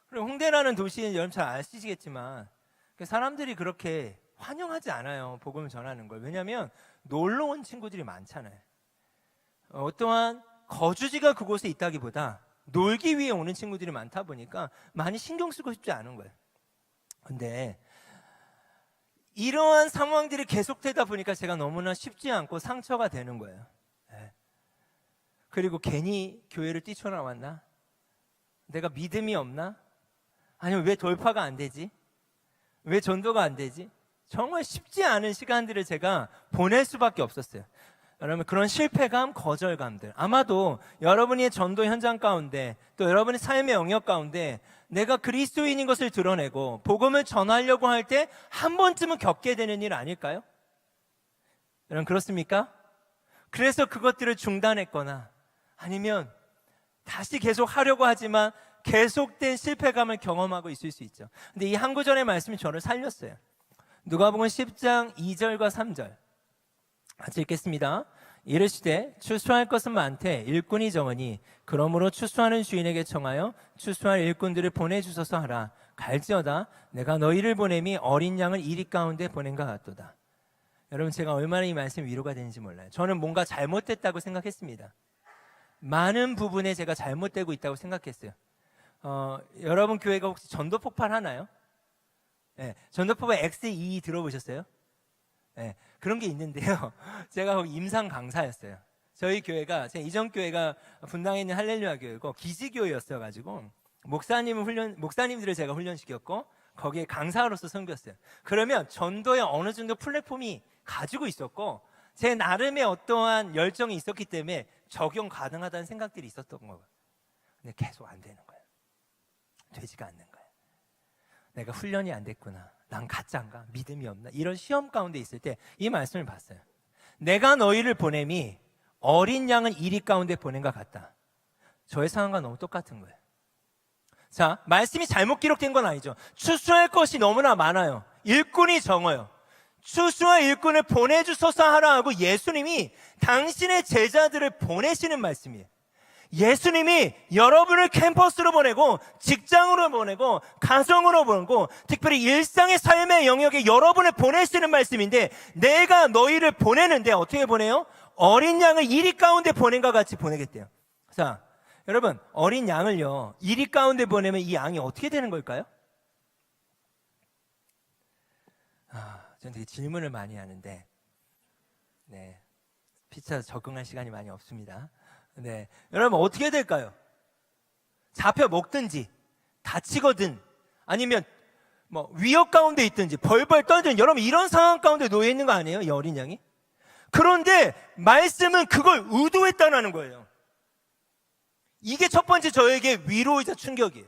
그리고 홍대라는 도시는 여러분 잘 아시겠지만 사람들이 그렇게 환영하지 않아요. 복음을 전하는 걸. 왜냐하면 놀러 온 친구들이 많잖아요. 어떠한 거주지가 그곳에 있다기보다 놀기 위해 오는 친구들이 많다 보니까 많이 신경 쓰고 싶지 않은 거예요. 근데 이러한 상황들이 계속되다 보니까 제가 너무나 쉽지 않고 상처가 되는 거예요. 네. 그리고 괜히 교회를 뛰쳐나왔나? 내가 믿음이 없나? 아니면 왜 돌파가 안 되지? 왜 전도가 안 되지? 정말 쉽지 않은 시간들을 제가 보낼 수밖에 없었어요. 여러분, 그런 실패감, 거절감들, 아마도 여러분의 전도 현장 가운데 또 여러분의 삶의 영역 가운데 내가 그리스도인인 것을 드러내고 복음을 전하려고 할 때 한 번쯤은 겪게 되는 일 아닐까요? 여러분 그렇습니까? 그래서 그것들을 중단했거나 아니면 다시 계속 하려고 하지만 계속된 실패감을 경험하고 있을 수 있죠. 근데 이 한 구절의 말씀이 저를 살렸어요. 누가복음 10장 2절과 3절 같이 읽겠습니다. 이르시되 추수할 것은 많되 일꾼이 적으니 그러므로 추수하는 주인에게 청하여 추수할 일꾼들을 보내주소서 하라. 갈지어다 내가 너희를 보냄이 어린 양을 이리 가운데 보낸 것 같도다. 여러분 제가 얼마나 이 말씀이 위로가 되는지 몰라요. 저는 뭔가 잘못됐다고 생각했습니다. 많은 부분에 제가 잘못되고 있다고 생각했어요. 여러분 교회가 혹시 전도 폭발 하나요? 네, 전도 폭발 X2 들어보셨어요? 네, 그런 게 있는데요. 제가 거기 임상 강사였어요. 저희 교회가 제 이전 교회가 분당에 있는 할렐루야 교회고 기지교회였어가지고 목사님들을 제가 훈련시켰고 거기에 강사로서 섬겼어요. 그러면 전도에 어느 정도 플랫폼이 가지고 있었고 제 나름의 어떠한 열정이 있었기 때문에 적용 가능하다는 생각들이 있었던 거예요. 근데 계속 안 되는 거예요. 되지가 않는 거예요. 내가 훈련이 안 됐구나. 난 가짜인가? 믿음이 없나? 이런 시험 가운데 있을 때 이 말씀을 봤어요. 내가 너희를 보냄이 어린 양을 이리 가운데 보낸 것 같다. 저의 상황과 너무 똑같은 거예요. 자, 말씀이 잘못 기록된 건 아니죠. 추수할 것이 너무나 많아요. 일꾼이 적어요. 추수할 일꾼을 보내주소서 하라 하고 예수님이 당신의 제자들을 보내시는 말씀이에요. 예수님이 여러분을 캠퍼스로 보내고 직장으로 보내고 가정으로 보내고 특별히 일상의 삶의 영역에 여러분을 보내시는 말씀인데 내가 너희를 보내는데 어떻게 보내요? 어린 양을 이리 가운데 보낸 것 같이 보내겠대요. 자, 여러분 어린 양을요 이리 가운데 보내면 이 양이 어떻게 되는 걸까요? 저는 되게 질문을 많이 하는데 네, 피차 적응할 시간이 많이 없습니다. 네, 여러분 어떻게 될까요? 잡혀 먹든지 다치거든 아니면 뭐 위협 가운데 있든지 벌벌 떨든 여러분 이런 상황 가운데 놓여 있는 거 아니에요? 이 어린 양이? 그런데 말씀은 그걸 의도했다는 거예요. 이게 첫 번째 저에게 위로이자 충격이에요.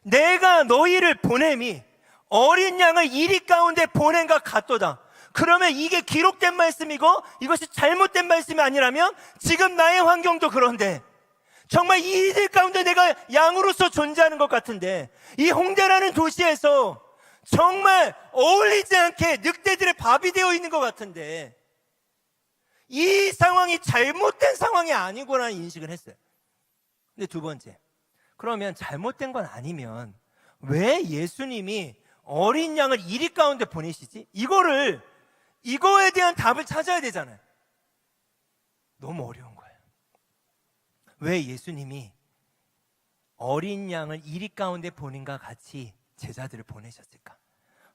내가 너희를 보냄이 어린 양을 이리 가운데 보낸 것 같도다. 그러면 이게 기록된 말씀이고 이것이 잘못된 말씀이 아니라면 지금 나의 환경도 그런데 정말 이들 가운데 내가 양으로서 존재하는 것 같은데 이 홍대라는 도시에서 정말 어울리지 않게 늑대들의 밥이 되어 있는 것 같은데 이 상황이 잘못된 상황이 아니구나 인식을 했어요. 근데 두 번째, 그러면 잘못된 건 아니면 왜 예수님이 어린 양을 이리 가운데 보내시지? 이거에 대한 답을 찾아야 되잖아요. 너무 어려운 거예요. 왜 예수님이 어린 양을 이리 가운데 보낸과 같이 제자들을 보내셨을까?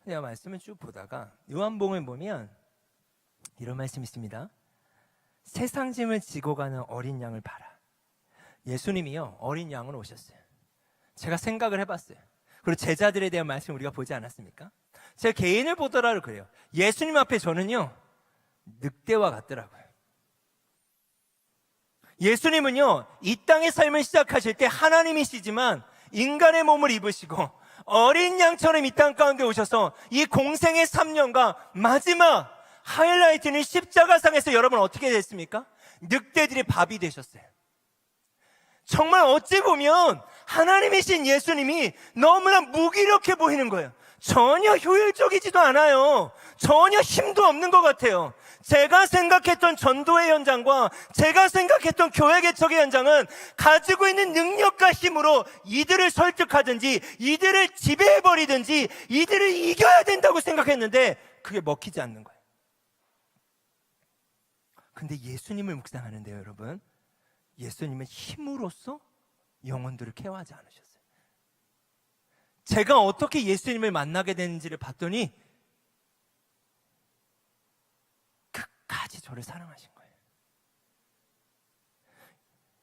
제가 말씀을 쭉 보다가 요한복음을 보면 이런 말씀이 있습니다. 세상 짐을 지고 가는 어린 양을 봐라. 예수님이요 어린 양으로 오셨어요. 제가 생각을 해봤어요. 그리고 제자들에 대한 말씀 우리가 보지 않았습니까? 제 개인을 보더라도 그래요. 예수님 앞에 저는요 늑대와 같더라고요. 예수님은요 이 땅의 삶을 시작하실 때 하나님이시지만 인간의 몸을 입으시고 어린 양처럼 이 땅 가운데 오셔서 이 공생의 3년과 마지막 하이라이트는 십자가상에서 여러분 어떻게 됐습니까? 늑대들의 밥이 되셨어요. 정말 어찌 보면 하나님이신 예수님이 너무나 무기력해 보이는 거예요. 전혀 효율적이지도 않아요. 전혀 힘도 없는 것 같아요. 제가 생각했던 전도의 현장과 제가 생각했던 교회 개척의 현장은 가지고 있는 능력과 힘으로 이들을 설득하든지 이들을 지배해버리든지 이들을 이겨야 된다고 생각했는데 그게 먹히지 않는 거예요. 근데 예수님을 묵상하는데요 여러분, 예수님은 힘으로써 영혼들을 케어하지 않으셨어요. 제가 어떻게 예수님을 만나게 되는지를 봤더니 끝까지 저를 사랑하신 거예요.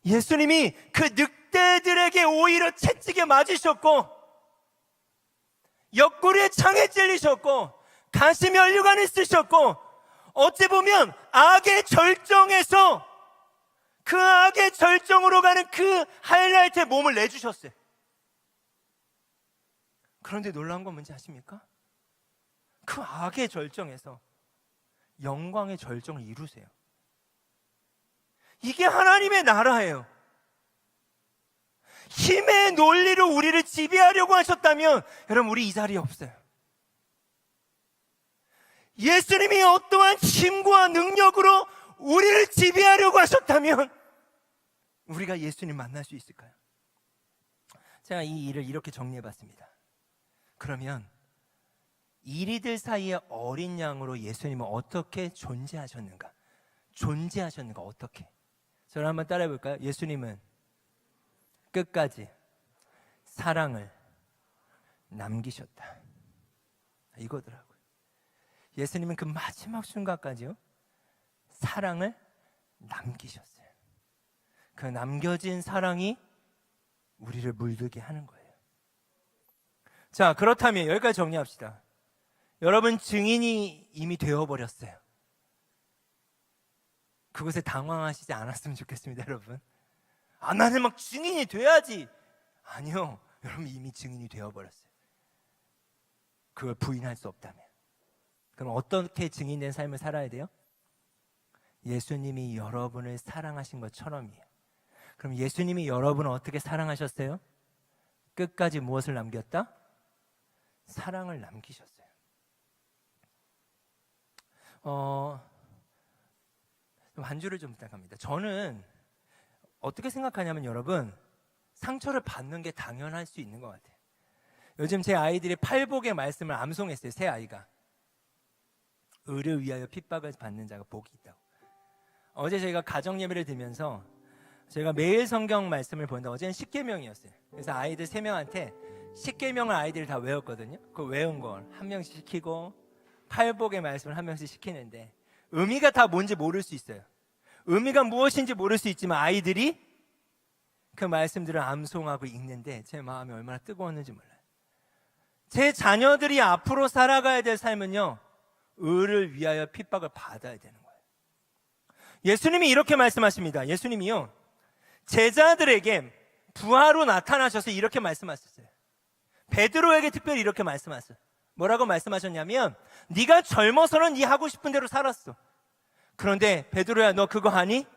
예수님이 그 늑대들에게 오히려 채찍에 맞으셨고 옆구리에 창에 찔리셨고 가시 면류관을 쓰셨고 어찌 보면 악의 절정에서 그 악의 절정으로 가는 그 하이라이트에 몸을 내주셨어요. 그런데 놀라운 건 뭔지 아십니까? 그 악의 절정에서 영광의 절정을 이루세요. 이게 하나님의 나라예요. 힘의 논리로 우리를 지배하려고 하셨다면 여러분, 우리 이 자리에 없어요. 예수님이 어떠한 힘과 능력으로 우리를 지배하려고 하셨다면 우리가 예수님 만날 수 있을까요? 제가 이 일을 이렇게 정리해봤습니다. 그러면 이리들 사이에 어린 양으로 예수님은 어떻게 존재하셨는가? 어떻게? 저를 한번 따라해 볼까요? 예수님은 끝까지 사랑을 남기셨다. 이거더라고요. 예수님은 그 마지막 순간까지요, 사랑을 남기셨어요. 그 남겨진 사랑이 우리를 물들게 하는 거예요. 자, 그렇다면 여기까지 정리합시다. 여러분, 증인이 이미 되어버렸어요. 그것에 당황하시지 않았으면 좋겠습니다, 여러분. 아, 나는 막 증인이 돼야지. 아니요, 여러분 이미 증인이 되어버렸어요. 그걸 부인할 수 없다면. 그럼 어떻게 증인된 삶을 살아야 돼요? 예수님이 여러분을 사랑하신 것처럼이에요. 그럼 예수님이 여러분을 어떻게 사랑하셨어요? 끝까지 무엇을 남겼다? 사랑을 남기셨어요. 반주를 좀 부탁합니다. 저는 어떻게 생각하냐면 여러분, 상처를 받는 게 당연할 수 있는 것 같아요. 요즘 제 아이들이 팔복의 말씀을 암송했어요. 새 아이가. 의를 위하여 핍박을 받는 자가 복이 있다고. 어제 저희가 가정 예배를 드리면서 제가 매일 성경 말씀을 보는데 어제는 십계명이었어요. 그래서 아이들 3명한테 십계명을 아이들이 다 외웠거든요. 그 외운 걸 한 명씩 시키고 팔복의 말씀을 한 명씩 시키는데 의미가 다 뭔지 모를 수 있어요. 의미가 무엇인지 모를 수 있지만 아이들이 그 말씀들을 암송하고 읽는데 제 마음이 얼마나 뜨거웠는지 몰라요. 제 자녀들이 앞으로 살아가야 될 삶은요, 의를 위하여 핍박을 받아야 되는 거예요. 예수님이 이렇게 말씀하십니다. 예수님이요, 제자들에게 부하로 나타나셔서 이렇게 말씀하셨어요. 베드로에게 특별히 이렇게 말씀하셨어요. 뭐라고 말씀하셨냐면, 네가 젊어서는 네 하고 싶은 대로 살았어. 그런데 베드로야, 너 그거 하니?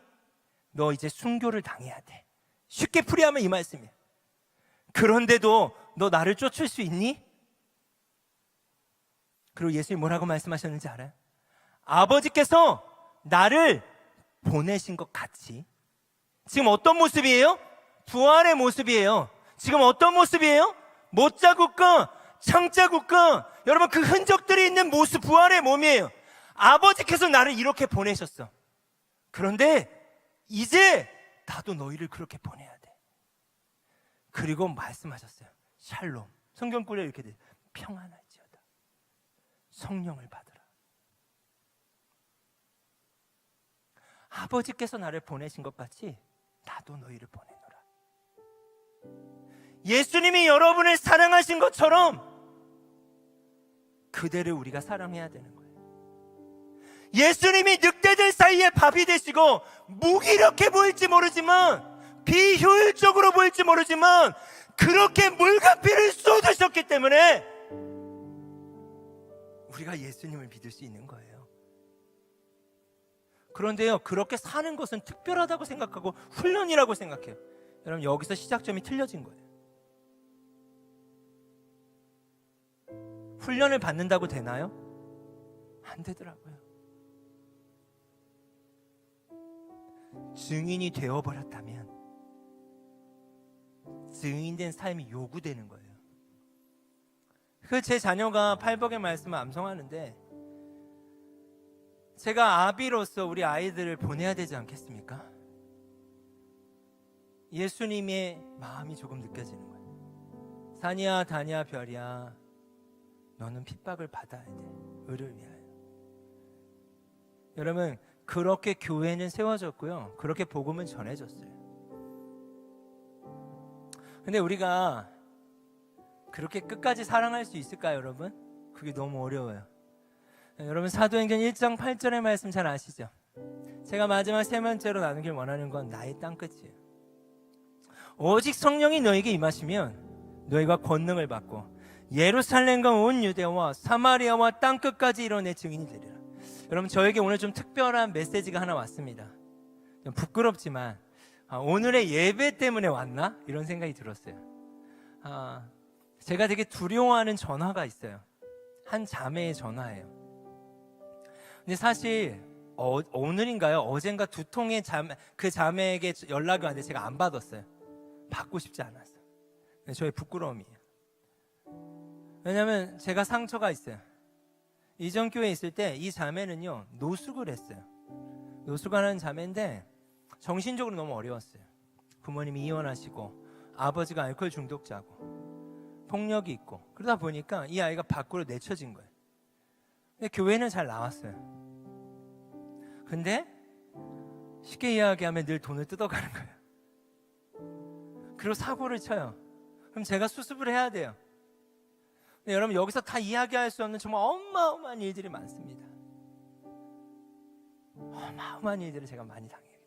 너 이제 순교를 당해야 돼. 쉽게 풀이하면 이 말씀이에요. 그런데도 너 나를 쫓을 수 있니? 그리고 예수님이 뭐라고 말씀하셨는지 알아요? 아버지께서 나를 보내신 것 같이. 지금 어떤 모습이에요? 부활의 모습이에요. 지금 어떤 모습이에요? 못자국과 창자국과 여러분, 그 흔적들이 있는 모습, 부활의 몸이에요. 아버지께서 나를 이렇게 보내셨어. 그런데 이제 나도 너희를 그렇게 보내야 돼. 그리고 말씀하셨어요. 샬롬. 성경구에 이렇게 돼. 평안할지어다. 성령을 받으라. 아버지께서 나를 보내신 것 같이 나도 너희를 보내노라. 예수님이 여러분을 사랑하신 것처럼 그대를 우리가 사랑해야 되는 거예요. 예수님이 늑대들 사이에 밥이 되시고 무기력해 보일지 모르지만, 비효율적으로 보일지 모르지만 그렇게 물과 피를 쏟으셨기 때문에 우리가 예수님을 믿을 수 있는 거예요. 그런데요, 그렇게 사는 것은 특별하다고 생각하고 훈련이라고 생각해요. 여러분, 여기서 시작점이 틀려진 거예요. 훈련을 받는다고 되나요? 안 되더라고요. 증인이 되어버렸다면 증인된 삶이 요구되는 거예요. 제 자녀가 팔복의 말씀을 암송하는데 제가 아비로서 우리 아이들을 보내야 되지 않겠습니까? 예수님의 마음이 조금 느껴지는 거예요. 산이야 다니야 별이야, 너는 핍박을 받아야 돼. 의를 위하여. 여러분, 그렇게 교회는 세워졌고요, 그렇게 복음은 전해졌어요. 근데 우리가 그렇게 끝까지 사랑할 수 있을까요, 여러분? 그게 너무 어려워요. 여러분, 사도행전 1장 8절의 말씀 잘 아시죠? 제가 마지막 세 번째로 나누길 원하는 건 나의 땅끝이에요. 오직 성령이 너에게 임하시면 너희가 권능을 받고 예루살렘과 온 유대와 사마리아와 땅끝까지 이뤄내 증인이 되리라. 여러분, 저에게 오늘 좀 특별한 메시지가 하나 왔습니다. 좀 부끄럽지만 오늘의 예배 때문에 왔나? 이런 생각이 들었어요. 제가 되게 두려워하는 전화가 있어요. 한 자매의 전화예요. 근데 사실 오늘인가요? 어젠가 두 통의 그 자매에게 연락이 왔는데 제가 안 받았어요. 받고 싶지 않았어요. 저의 부끄러움이에요. 왜냐하면 제가 상처가 있어요. 이전 교회에 있을 때 이 자매는요, 노숙을 했어요. 노숙하는 자매인데 정신적으로 너무 어려웠어요. 부모님이 이혼하시고 아버지가 알코올 중독자고 폭력이 있고, 그러다 보니까 이 아이가 밖으로 내쳐진 거예요. 근데 교회는 잘 나왔어요. 근데 쉽게 이야기하면 늘 돈을 뜯어가는 거예요. 그리고 사고를 쳐요. 그럼 제가 수습을 해야 돼요. 근데 여러분, 여기서 다 이야기할 수 없는 정말 어마어마한 일들이 많습니다. 어마어마한 일들을 제가 많이 당하게 돼요.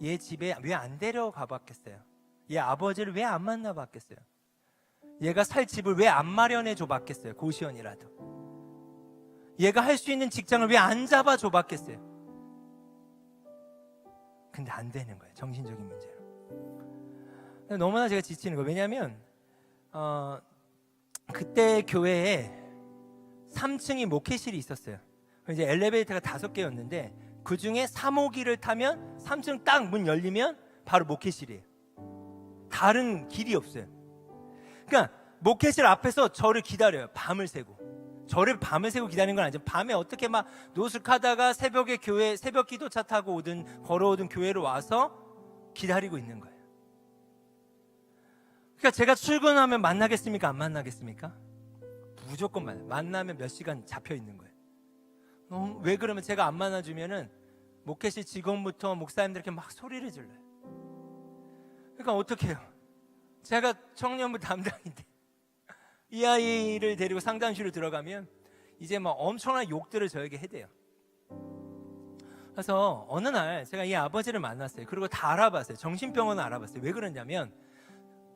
얘 집에 왜 안 데려가 봤겠어요? 얘 아버지를 왜 안 만나 봤겠어요? 얘가 살 집을 왜 안 마련해 줘 봤겠어요? 고시원이라도. 얘가 할 수 있는 직장을 왜 안 잡아줘 봤겠어요? 근데 안 되는 거예요. 정신적인 문제로. 너무나 제가 지치는 거예요. 왜냐하면 그때 교회에 3층이 목회실이 있었어요. 이제 엘리베이터가 5개였는데 그 중에 3호기를 타면 3층 딱 문 열리면 바로 목회실이에요. 다른 길이 없어요. 그러니까 목회실 앞에서 저를 기다려요. 밤을 새고. 저를 밤을 새고 기다리는 건 아니죠. 밤에 어떻게 막 노숙하다가 새벽에 교회 새벽 기도차 타고 오든 걸어오든 교회로 와서 기다리고 있는 거예요. 그러니까 제가 출근하면 만나겠습니까? 안 만나겠습니까? 무조건 만나면 몇 시간 잡혀 있는 거예요. 왜 그러면 제가 안 만나주면은 목회실 직원부터 목사님들 이렇게 막 소리를 질러요. 그러니까 어떻게 해요? 제가 청년부 담당인데 이 아이를 데리고 상담실로 들어가면 이제 막 엄청난 욕들을 저에게 해대요. 그래서 어느 날 제가 이 아버지를 만났어요. 그리고 다 알아봤어요. 정신병원을 알아봤어요. 왜 그러냐면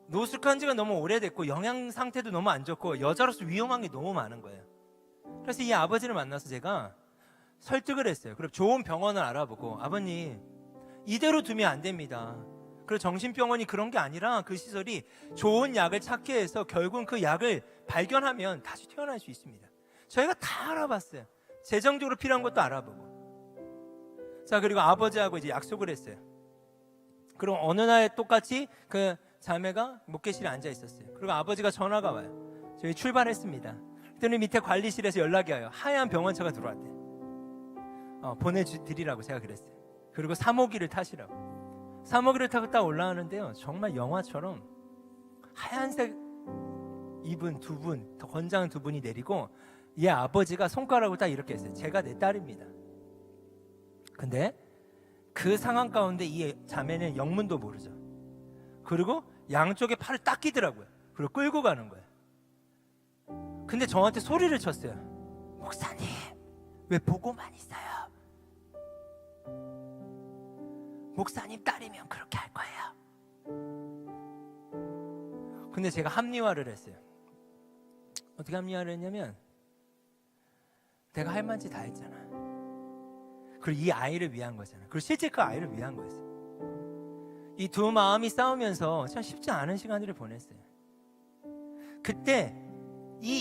노숙한 지가 너무 오래됐고 영양 상태도 너무 안 좋고 여자로서 위험한 게 너무 많은 거예요. 그래서 이 아버지를 만나서 제가 설득을 했어요. 그리고 좋은 병원을 알아보고, 아버님 이대로 두면 안 됩니다. 그리고 정신병원이 그런 게 아니라 그 시설이 좋은 약을 찾게 해서 결국은 그 약을 발견하면 다시 태어날 수 있습니다. 저희가 다 알아봤어요. 재정적으로 필요한 것도 알아보고. 자, 그리고 아버지하고 이제 약속을 했어요. 그리고 어느 날 똑같이 그 자매가 목회실에 앉아 있었어요. 그리고 아버지가 전화가 와요. 저희 출발했습니다. 그랬더니 밑에 관리실에서 연락이 와요. 하얀 병원차가 들어왔대요. 보내드리라고 제가 그랬어요. 그리고 3호기를 타시라고. 3호기를 타고 딱 올라가는데요, 정말 영화처럼 하얀색 입은 두 분, 더 건장한 두 분이 내리고 얘 아버지가 손가락을 딱 이렇게 했어요. 제가 내 딸입니다. 근데 그 상황 가운데 이 자매는 영문도 모르죠. 그리고 양쪽에 팔을 딱 끼더라고요. 그리고 끌고 가는 거예요. 근데 저한테 소리를 쳤어요. 목사님, 왜 보고만 있어요? 목사님 딸이면 그렇게 할 거예요. 근데 제가 합리화를 했어요. 어떻게 합리화를 했냐면, 내가 할 만치 다 했잖아. 그리고 이 아이를 위한 거잖아. 그리고 실제 그 아이를 위한 거였어요. 이 두 마음이 싸우면서 참 쉽지 않은 시간들을 보냈어요. 그때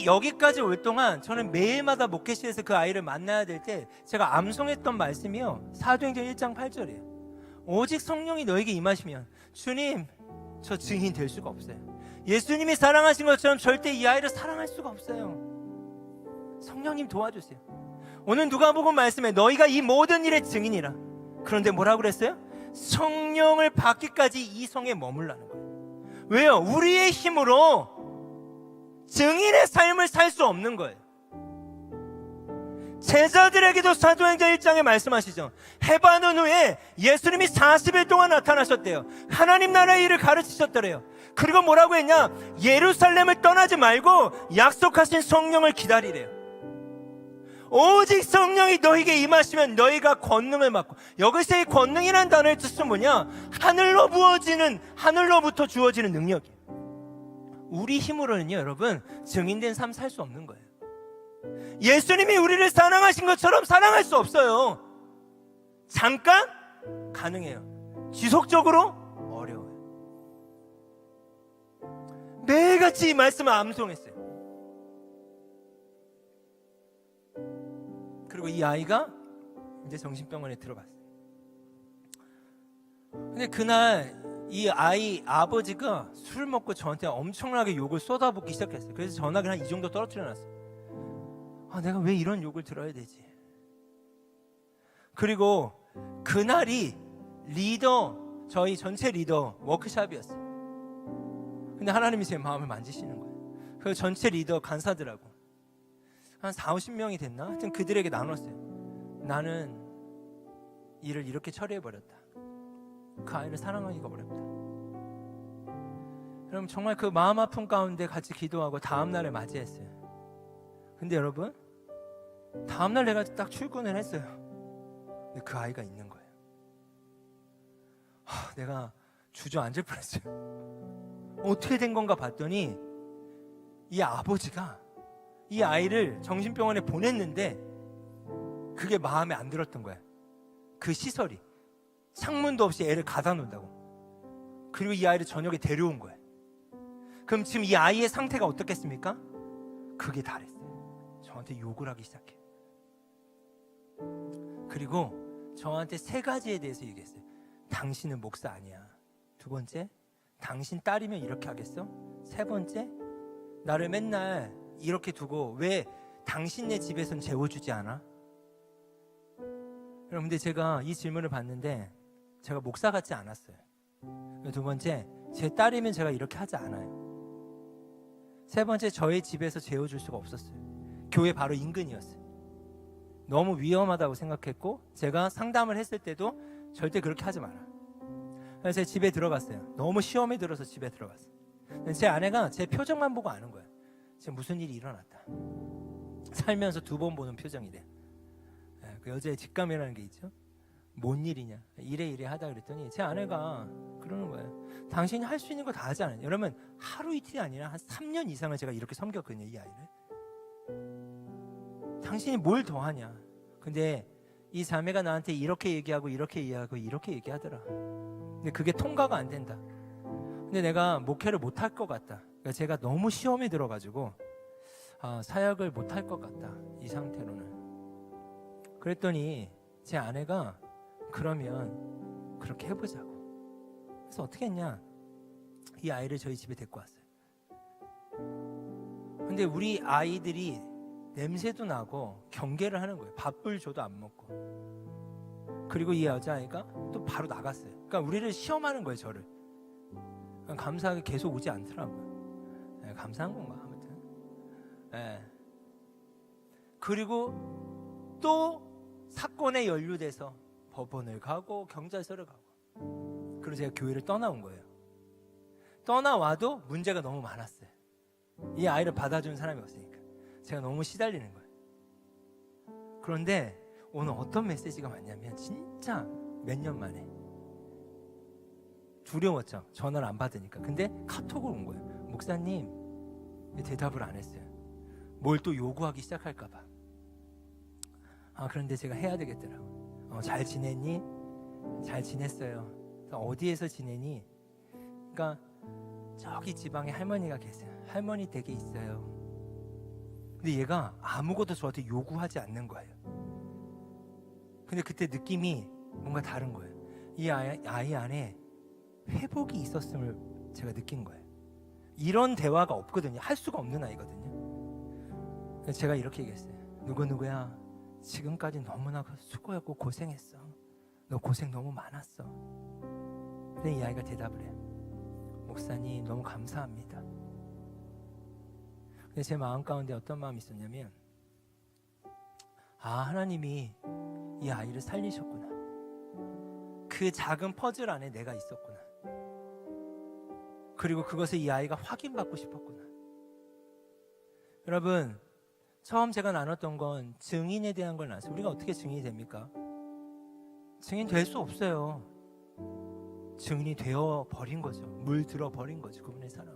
여기까지 올 동안 저는 매일마다 목회실에서 그 아이를 만나야 될 때 제가 암송했던 말씀이요, 사도행전 1장 8절이에요. 오직 성령이 너에게 임하시면, 주님, 저 증인 될 수가 없어요. 예수님이 사랑하신 것처럼 절대 이 아이를 사랑할 수가 없어요. 성령님 도와주세요. 오늘 누가복음 말씀에 너희가 이 모든 일의 증인이라. 그런데 뭐라고 그랬어요? 성령을 받기까지 이 성에 머물라는 거예요. 왜요? 우리의 힘으로 증인의 삶을 살 수 없는 거예요. 제자들에게도 사도행전 1장에 말씀하시죠. 해반은 후에 예수님이 40일 동안 나타나셨대요. 하나님 나라의 일을 가르치셨더래요. 그리고 뭐라고 했냐? 예루살렘을 떠나지 말고 약속하신 성령을 기다리래요. 오직 성령이 너희에게 임하시면 너희가 권능을 받고, 여기서 이 권능이라는 단어의 뜻은 뭐냐? 하늘로부터 주어지는 능력이에요. 우리 힘으로는요, 여러분, 증인된 삶 살 수 없는 거예요. 예수님이 우리를 사랑하신 것처럼 사랑할 수 없어요. 잠깐 가능해요. 지속적으로 어려워요. 매일같이 이 말씀을 암송했어요. 그리고 이 아이가 이제 정신병원에 들어갔어요. 근데 그날 이 아이 아버지가 술 먹고 저한테 엄청나게 욕을 쏟아붓기 시작했어요. 그래서 전화기를 한 이 정도 떨어뜨려놨어요. 내가 왜 이런 욕을 들어야 되지? 그리고 그날이 저희 전체 리더 워크숍이었어요. 근데 하나님이 제 마음을 만지시는 거예요. 그 전체 리더 간사들하고 한 40-50명이 됐나? 하여튼 그들에게 나눴어요. 나는 일을 이렇게 처리해버렸다. 그 아이를 사랑하기가 어렵다. 여러분, 정말 그 마음 아픔 가운데 같이 기도하고 다음날을 맞이했어요. 근데 여러분, 다음날 내가 딱 출근을 했어요. 근데 그 아이가 있는 거예요. 내가 주저앉을 뻔했어요. 어떻게 된 건가 봤더니 이 아버지가 이 아이를 정신병원에 보냈는데 그게 마음에 안 들었던 거야. 그 시설이 창문도 없이 애를 가다 놓는다고. 그리고 이 아이를 저녁에 데려온 거야. 그럼 지금 이 아이의 상태가 어떻겠습니까? 그게 다랬어요. 저한테 욕을 하기 시작해요. 그리고 저한테 3가지에 대해서 얘기했어요. 당신은 목사 아니야. 2번째, 당신 딸이면 이렇게 하겠어? 3번째, 나를 맨날 이렇게 두고 왜 당신네 집에선 재워주지 않아? 여러분, 근데 제가 이 질문을 받는데 제가 목사 같지 않았어요. 2번째, 제 딸이면 제가 이렇게 하지 않아요. 3번째, 저의 집에서 재워줄 수가 없었어요. 교회 바로 인근이었어요. 너무 위험하다고 생각했고 제가 상담을 했을 때도 절대 그렇게 하지 마라. 그래서 제 집에 들어갔어요. 너무 시험에 들어서 집에 들어갔어요. 제 아내가 제 표정만 보고 아는 거예요. 지금 무슨 일이 일어났다. 살면서 2번 보는 표정이래. 그 여자의 직감이라는 게 있죠. 뭔 일이냐, 이래 하다 그랬더니 제 아내가 그러는 거예요. 당신이 할 수 있는 거 다 하지 않았냐. 여러분, 하루 이틀이 아니라 한 3년 이상을 제가 이렇게 섬겼거든요, 이 아이를. 당신이 뭘 더 하냐. 근데 이 자매가 나한테 이렇게 얘기하고 이렇게 얘기하고 이렇게 얘기하더라. 근데 그게 통과가 안 된다. 근데 내가 목회를 못 할 것 같다. 그러니까 제가 너무 시험에 들어가지고 사역을 못 할 것 같다, 이 상태로는. 그랬더니 제 아내가 그러면 그렇게 해보자고. 그래서 어떻게 했냐, 이 아이를 저희 집에 데리고 왔어요. 근데 우리 아이들이 냄새도 나고 경계를 하는 거예요. 밥을 줘도 안 먹고. 그리고 이 여자아이가 또 바로 나갔어요. 그러니까 우리를 시험하는 거예요, 저를. 감사하게 계속 오지 않더라고요. 감사한 건가, 아무튼. 그리고 또 사건에 연루돼서 법원을 가고 경찰서를 가고. 그리고 제가 교회를 떠나온 거예요. 떠나와도 문제가 너무 많았어요. 이 아이를 받아주는 사람이 없으니까 제가 너무 시달리는 거예요. 그런데 오늘 어떤 메시지가 왔냐면 진짜 몇 년 만에 두려웠죠. 전화를 안 받으니까. 근데 카톡을 온 거예요. 목사님, 대답을 안 했어요. 뭘 또 요구하기 시작할까 봐. 그런데 제가 해야 되겠더라고요. 잘 지냈니? 잘 지냈어요. 어디에서 지내니? 그러니까 저기 지방에 할머니가 계세요. 할머니 댁에 있어요. 근데 얘가 아무것도 저한테 요구하지 않는 거예요. 근데 그때 느낌이 뭔가 다른 거예요. 이 아이 안에 회복이 있었음을 제가 느낀 거예요. 이런 대화가 없거든요. 할 수가 없는 아이거든요. 그래서 제가 이렇게 얘기했어요. 누구누구야, 지금까지 너무나 수고했고 고생했어. 너 고생 너무 많았어. 근데 이 아이가 대답을 해요. 목사님, 너무 감사합니다. 근데 제 마음 가운데 어떤 마음이 있었냐면, 하나님이 이 아이를 살리셨구나. 그 작은 퍼즐 안에 내가 있었구나. 그리고 그것을 이 아이가 확인받고 싶었구나. 여러분, 처음 제가 나눴던 건 증인에 대한 걸 나눴어요. 우리가 어떻게 증인이 됩니까? 증인 될 수 없어요. 증인이 되어 버린 거죠. 물들어 버린 거죠. 그분의 사랑.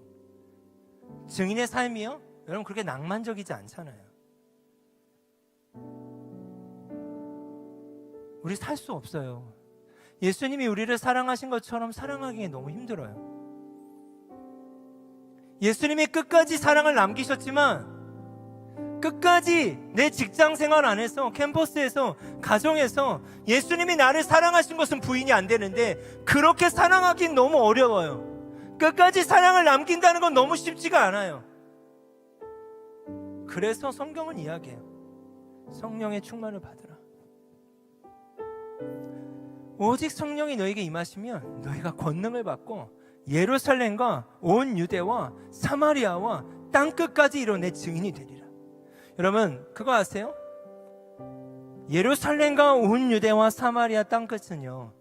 증인의 삶이요? 여러분 그렇게 낭만적이지 않잖아요. 우리 살 수 없어요. 예수님이 우리를 사랑하신 것처럼 사랑하기 너무 힘들어요. 예수님이 끝까지 사랑을 남기셨지만 끝까지 내 직장 생활 안에서, 캠퍼스에서, 가정에서 예수님이 나를 사랑하신 것은 부인이 안 되는데 그렇게 사랑하기는 너무 어려워요. 끝까지 사랑을 남긴다는 건 너무 쉽지가 않아요. 그래서 성경은 이야기해요. 성령의 충만을 받으라. 오직 성령이 너에게 임하시면 너희가 권능을 받고 예루살렘과 온 유대와 사마리아와 땅끝까지 이뤄 내 증인이 되리라. 여러분 그거 아세요? 예루살렘과 온 유대와 사마리아 땅끝은요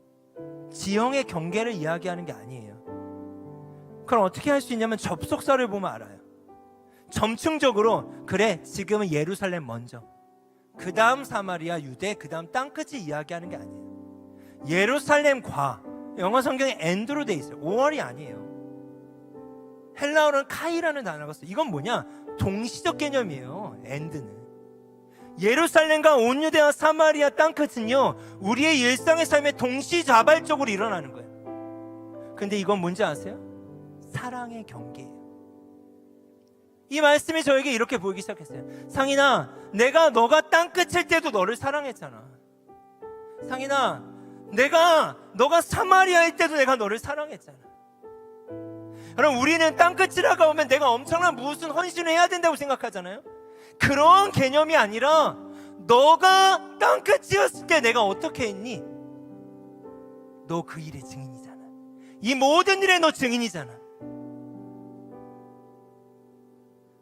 지형의 경계를 이야기하는 게 아니에요. 그럼 어떻게 할 수 있냐면 접속사를 보면 알아요. 점층적으로 그래 지금은 예루살렘 먼저, 그 다음 사마리아, 유대, 그 다음 땅끝이 이야기하는 게 아니에요. 예루살렘과, 영어 성경에 엔드로 돼 있어요. 5월이 아니에요. 헬라어는 카이라는 단어가 있어요. 이건 뭐냐? 동시적 개념이에요. 엔드는. 예루살렘과 온 유대와 사마리아 땅끝은요 우리의 일상의 삶에 동시자발적으로 일어나는 거예요. 근데 이건 뭔지 아세요? 사랑의 경계예요. 이 말씀이 저에게 이렇게 보이기 시작했어요. 상인아, 내가 너가 땅끝일 때도 너를 사랑했잖아. 상인아, 너가 사마리아일 때도 내가 너를 사랑했잖아. 여러분 우리는 땅끝이라고 하면 내가 엄청난 무슨 헌신을 해야 된다고 생각하잖아요. 그런 개념이 아니라 너가 땅끝이었을 때 내가 어떻게 했니? 너 그 일의 증인이잖아. 이 모든 일에 너 증인이잖아.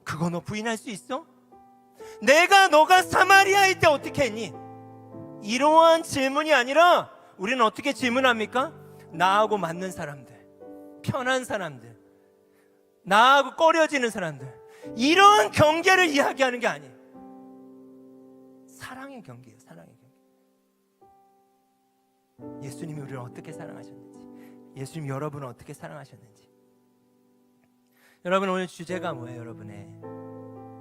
그거 너 부인할 수 있어? 너가 사마리아일 때 어떻게 했니? 이러한 질문이 아니라 우리는 어떻게 질문합니까? 나하고 맞는 사람들, 편한 사람들, 나하고 꺼려지는 사람들, 이런 경계를 이야기하는 게 아니에요. 사랑의 경계예요. 사랑의 경계. 예수님이 우리를 어떻게 사랑하셨는지, 예수님 여러분을 어떻게 사랑하셨는지. 여러분 오늘 주제가 뭐예요? 여러분의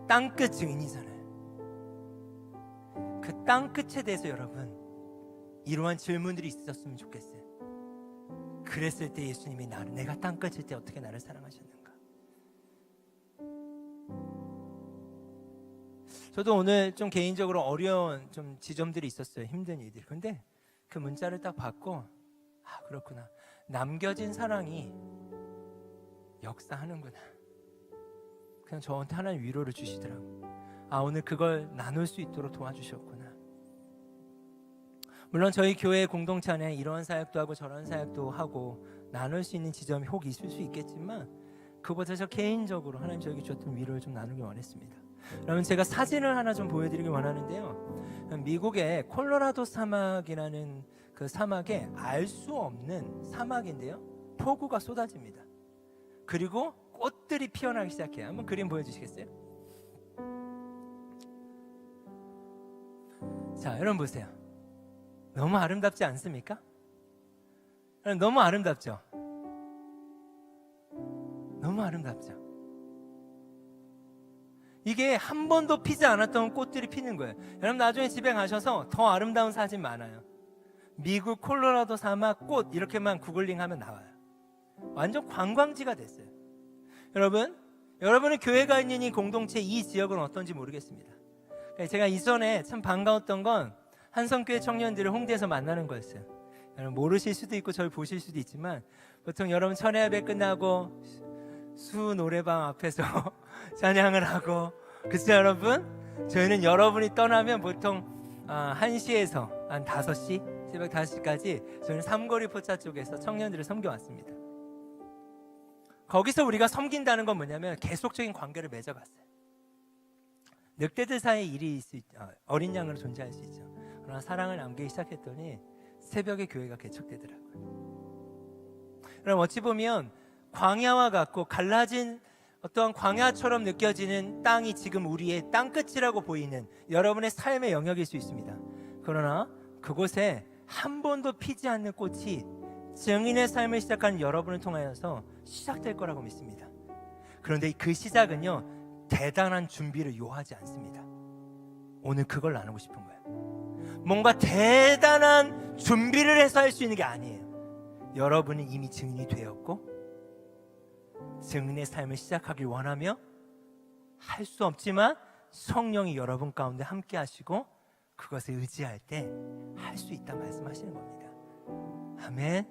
땅끝 증인이잖아요. 그 땅끝에 대해서 여러분 이러한 질문들이 있었으면 좋겠어요. 그랬을 때 예수님이 내가 땅끝일 때 어떻게 나를 사랑하셨는가. 저도 오늘 좀 개인적으로 어려운 좀 지점들이 있었어요. 힘든 일들. 근데 그 문자를 딱 받고 그렇구나. 남겨진 사랑이 역사하는구나. 그냥 저한테 하나님 위로를 주시더라고요. 오늘 그걸 나눌 수 있도록 도와주셨구나. 물론 저희 교회 공동체 안에 이런 사역도 하고 저런 사역도 하고 나눌 수 있는 지점이 혹 있을 수 있겠지만 그보다 저 개인적으로 하나님 저에게 주셨던 위로를 좀 나누기 원했습니다. 그러면 제가 사진을 하나 좀 보여드리기 원하는데요. 미국의 콜로라도 사막이라는 그 사막에 알 수 없는 사막인데요. 폭우가 쏟아집니다. 그리고 꽃들이 피어나기 시작해요. 한번 그림 보여주시겠어요? 자, 여러분 보세요. 너무 아름답지 않습니까? 너무 아름답죠? 너무 아름답죠? 이게 한 번도 피지 않았던 꽃들이 피는 거예요. 여러분 나중에 집에 가셔서 더 아름다운 사진 많아요. 미국 콜로라도 사막 꽃 이렇게만 구글링하면 나와요. 완전 관광지가 됐어요. 여러분은 교회가 있는 이 공동체 이 지역은 어떤지 모르겠습니다. 제가 이전에 참 반가웠던 건 한성교회 청년들을 홍대에서 만나는 거였어요. 여러분 모르실 수도 있고 저를 보실 수도 있지만 보통 여러분 철회 예배 끝나고 수 노래방 앞에서 찬양을 하고, 그쵸 여러분? 저희는 여러분이 떠나면 보통 1시에서 한 5시, 새벽 5시까지 저희는 삼거리 포차 쪽에서 청년들을 섬겨왔습니다. 거기서 우리가 섬긴다는 건 뭐냐면 계속적인 관계를 맺어갔어요. 늑대들 사이에 일이 어린 양으로 존재할 수 있죠. 그러나 사랑을 남기기 시작했더니 새벽에 교회가 개척되더라고요. 그럼 어찌 보면 광야와 같고 갈라진 어떠한 광야처럼 느껴지는 땅이 지금 우리의 땅끝이라고 보이는 여러분의 삶의 영역일 수 있습니다. 그러나 그곳에 한 번도 피지 않는 꽃이 증인의 삶을 시작하는 여러분을 통하여서 시작될 거라고 믿습니다. 그런데 그 시작은요, 대단한 준비를 요하지 않습니다. 오늘 그걸 나누고 싶은 거예요. 뭔가 대단한 준비를 해서 할 수 있는 게 아니에요. 여러분은 이미 증인이 되었고 증인의 삶을 시작하길 원하며 할 수 없지만 성령이 여러분 가운데 함께 하시고 그것을 의지할 때 할 수 있다 말씀하시는 겁니다. 아멘.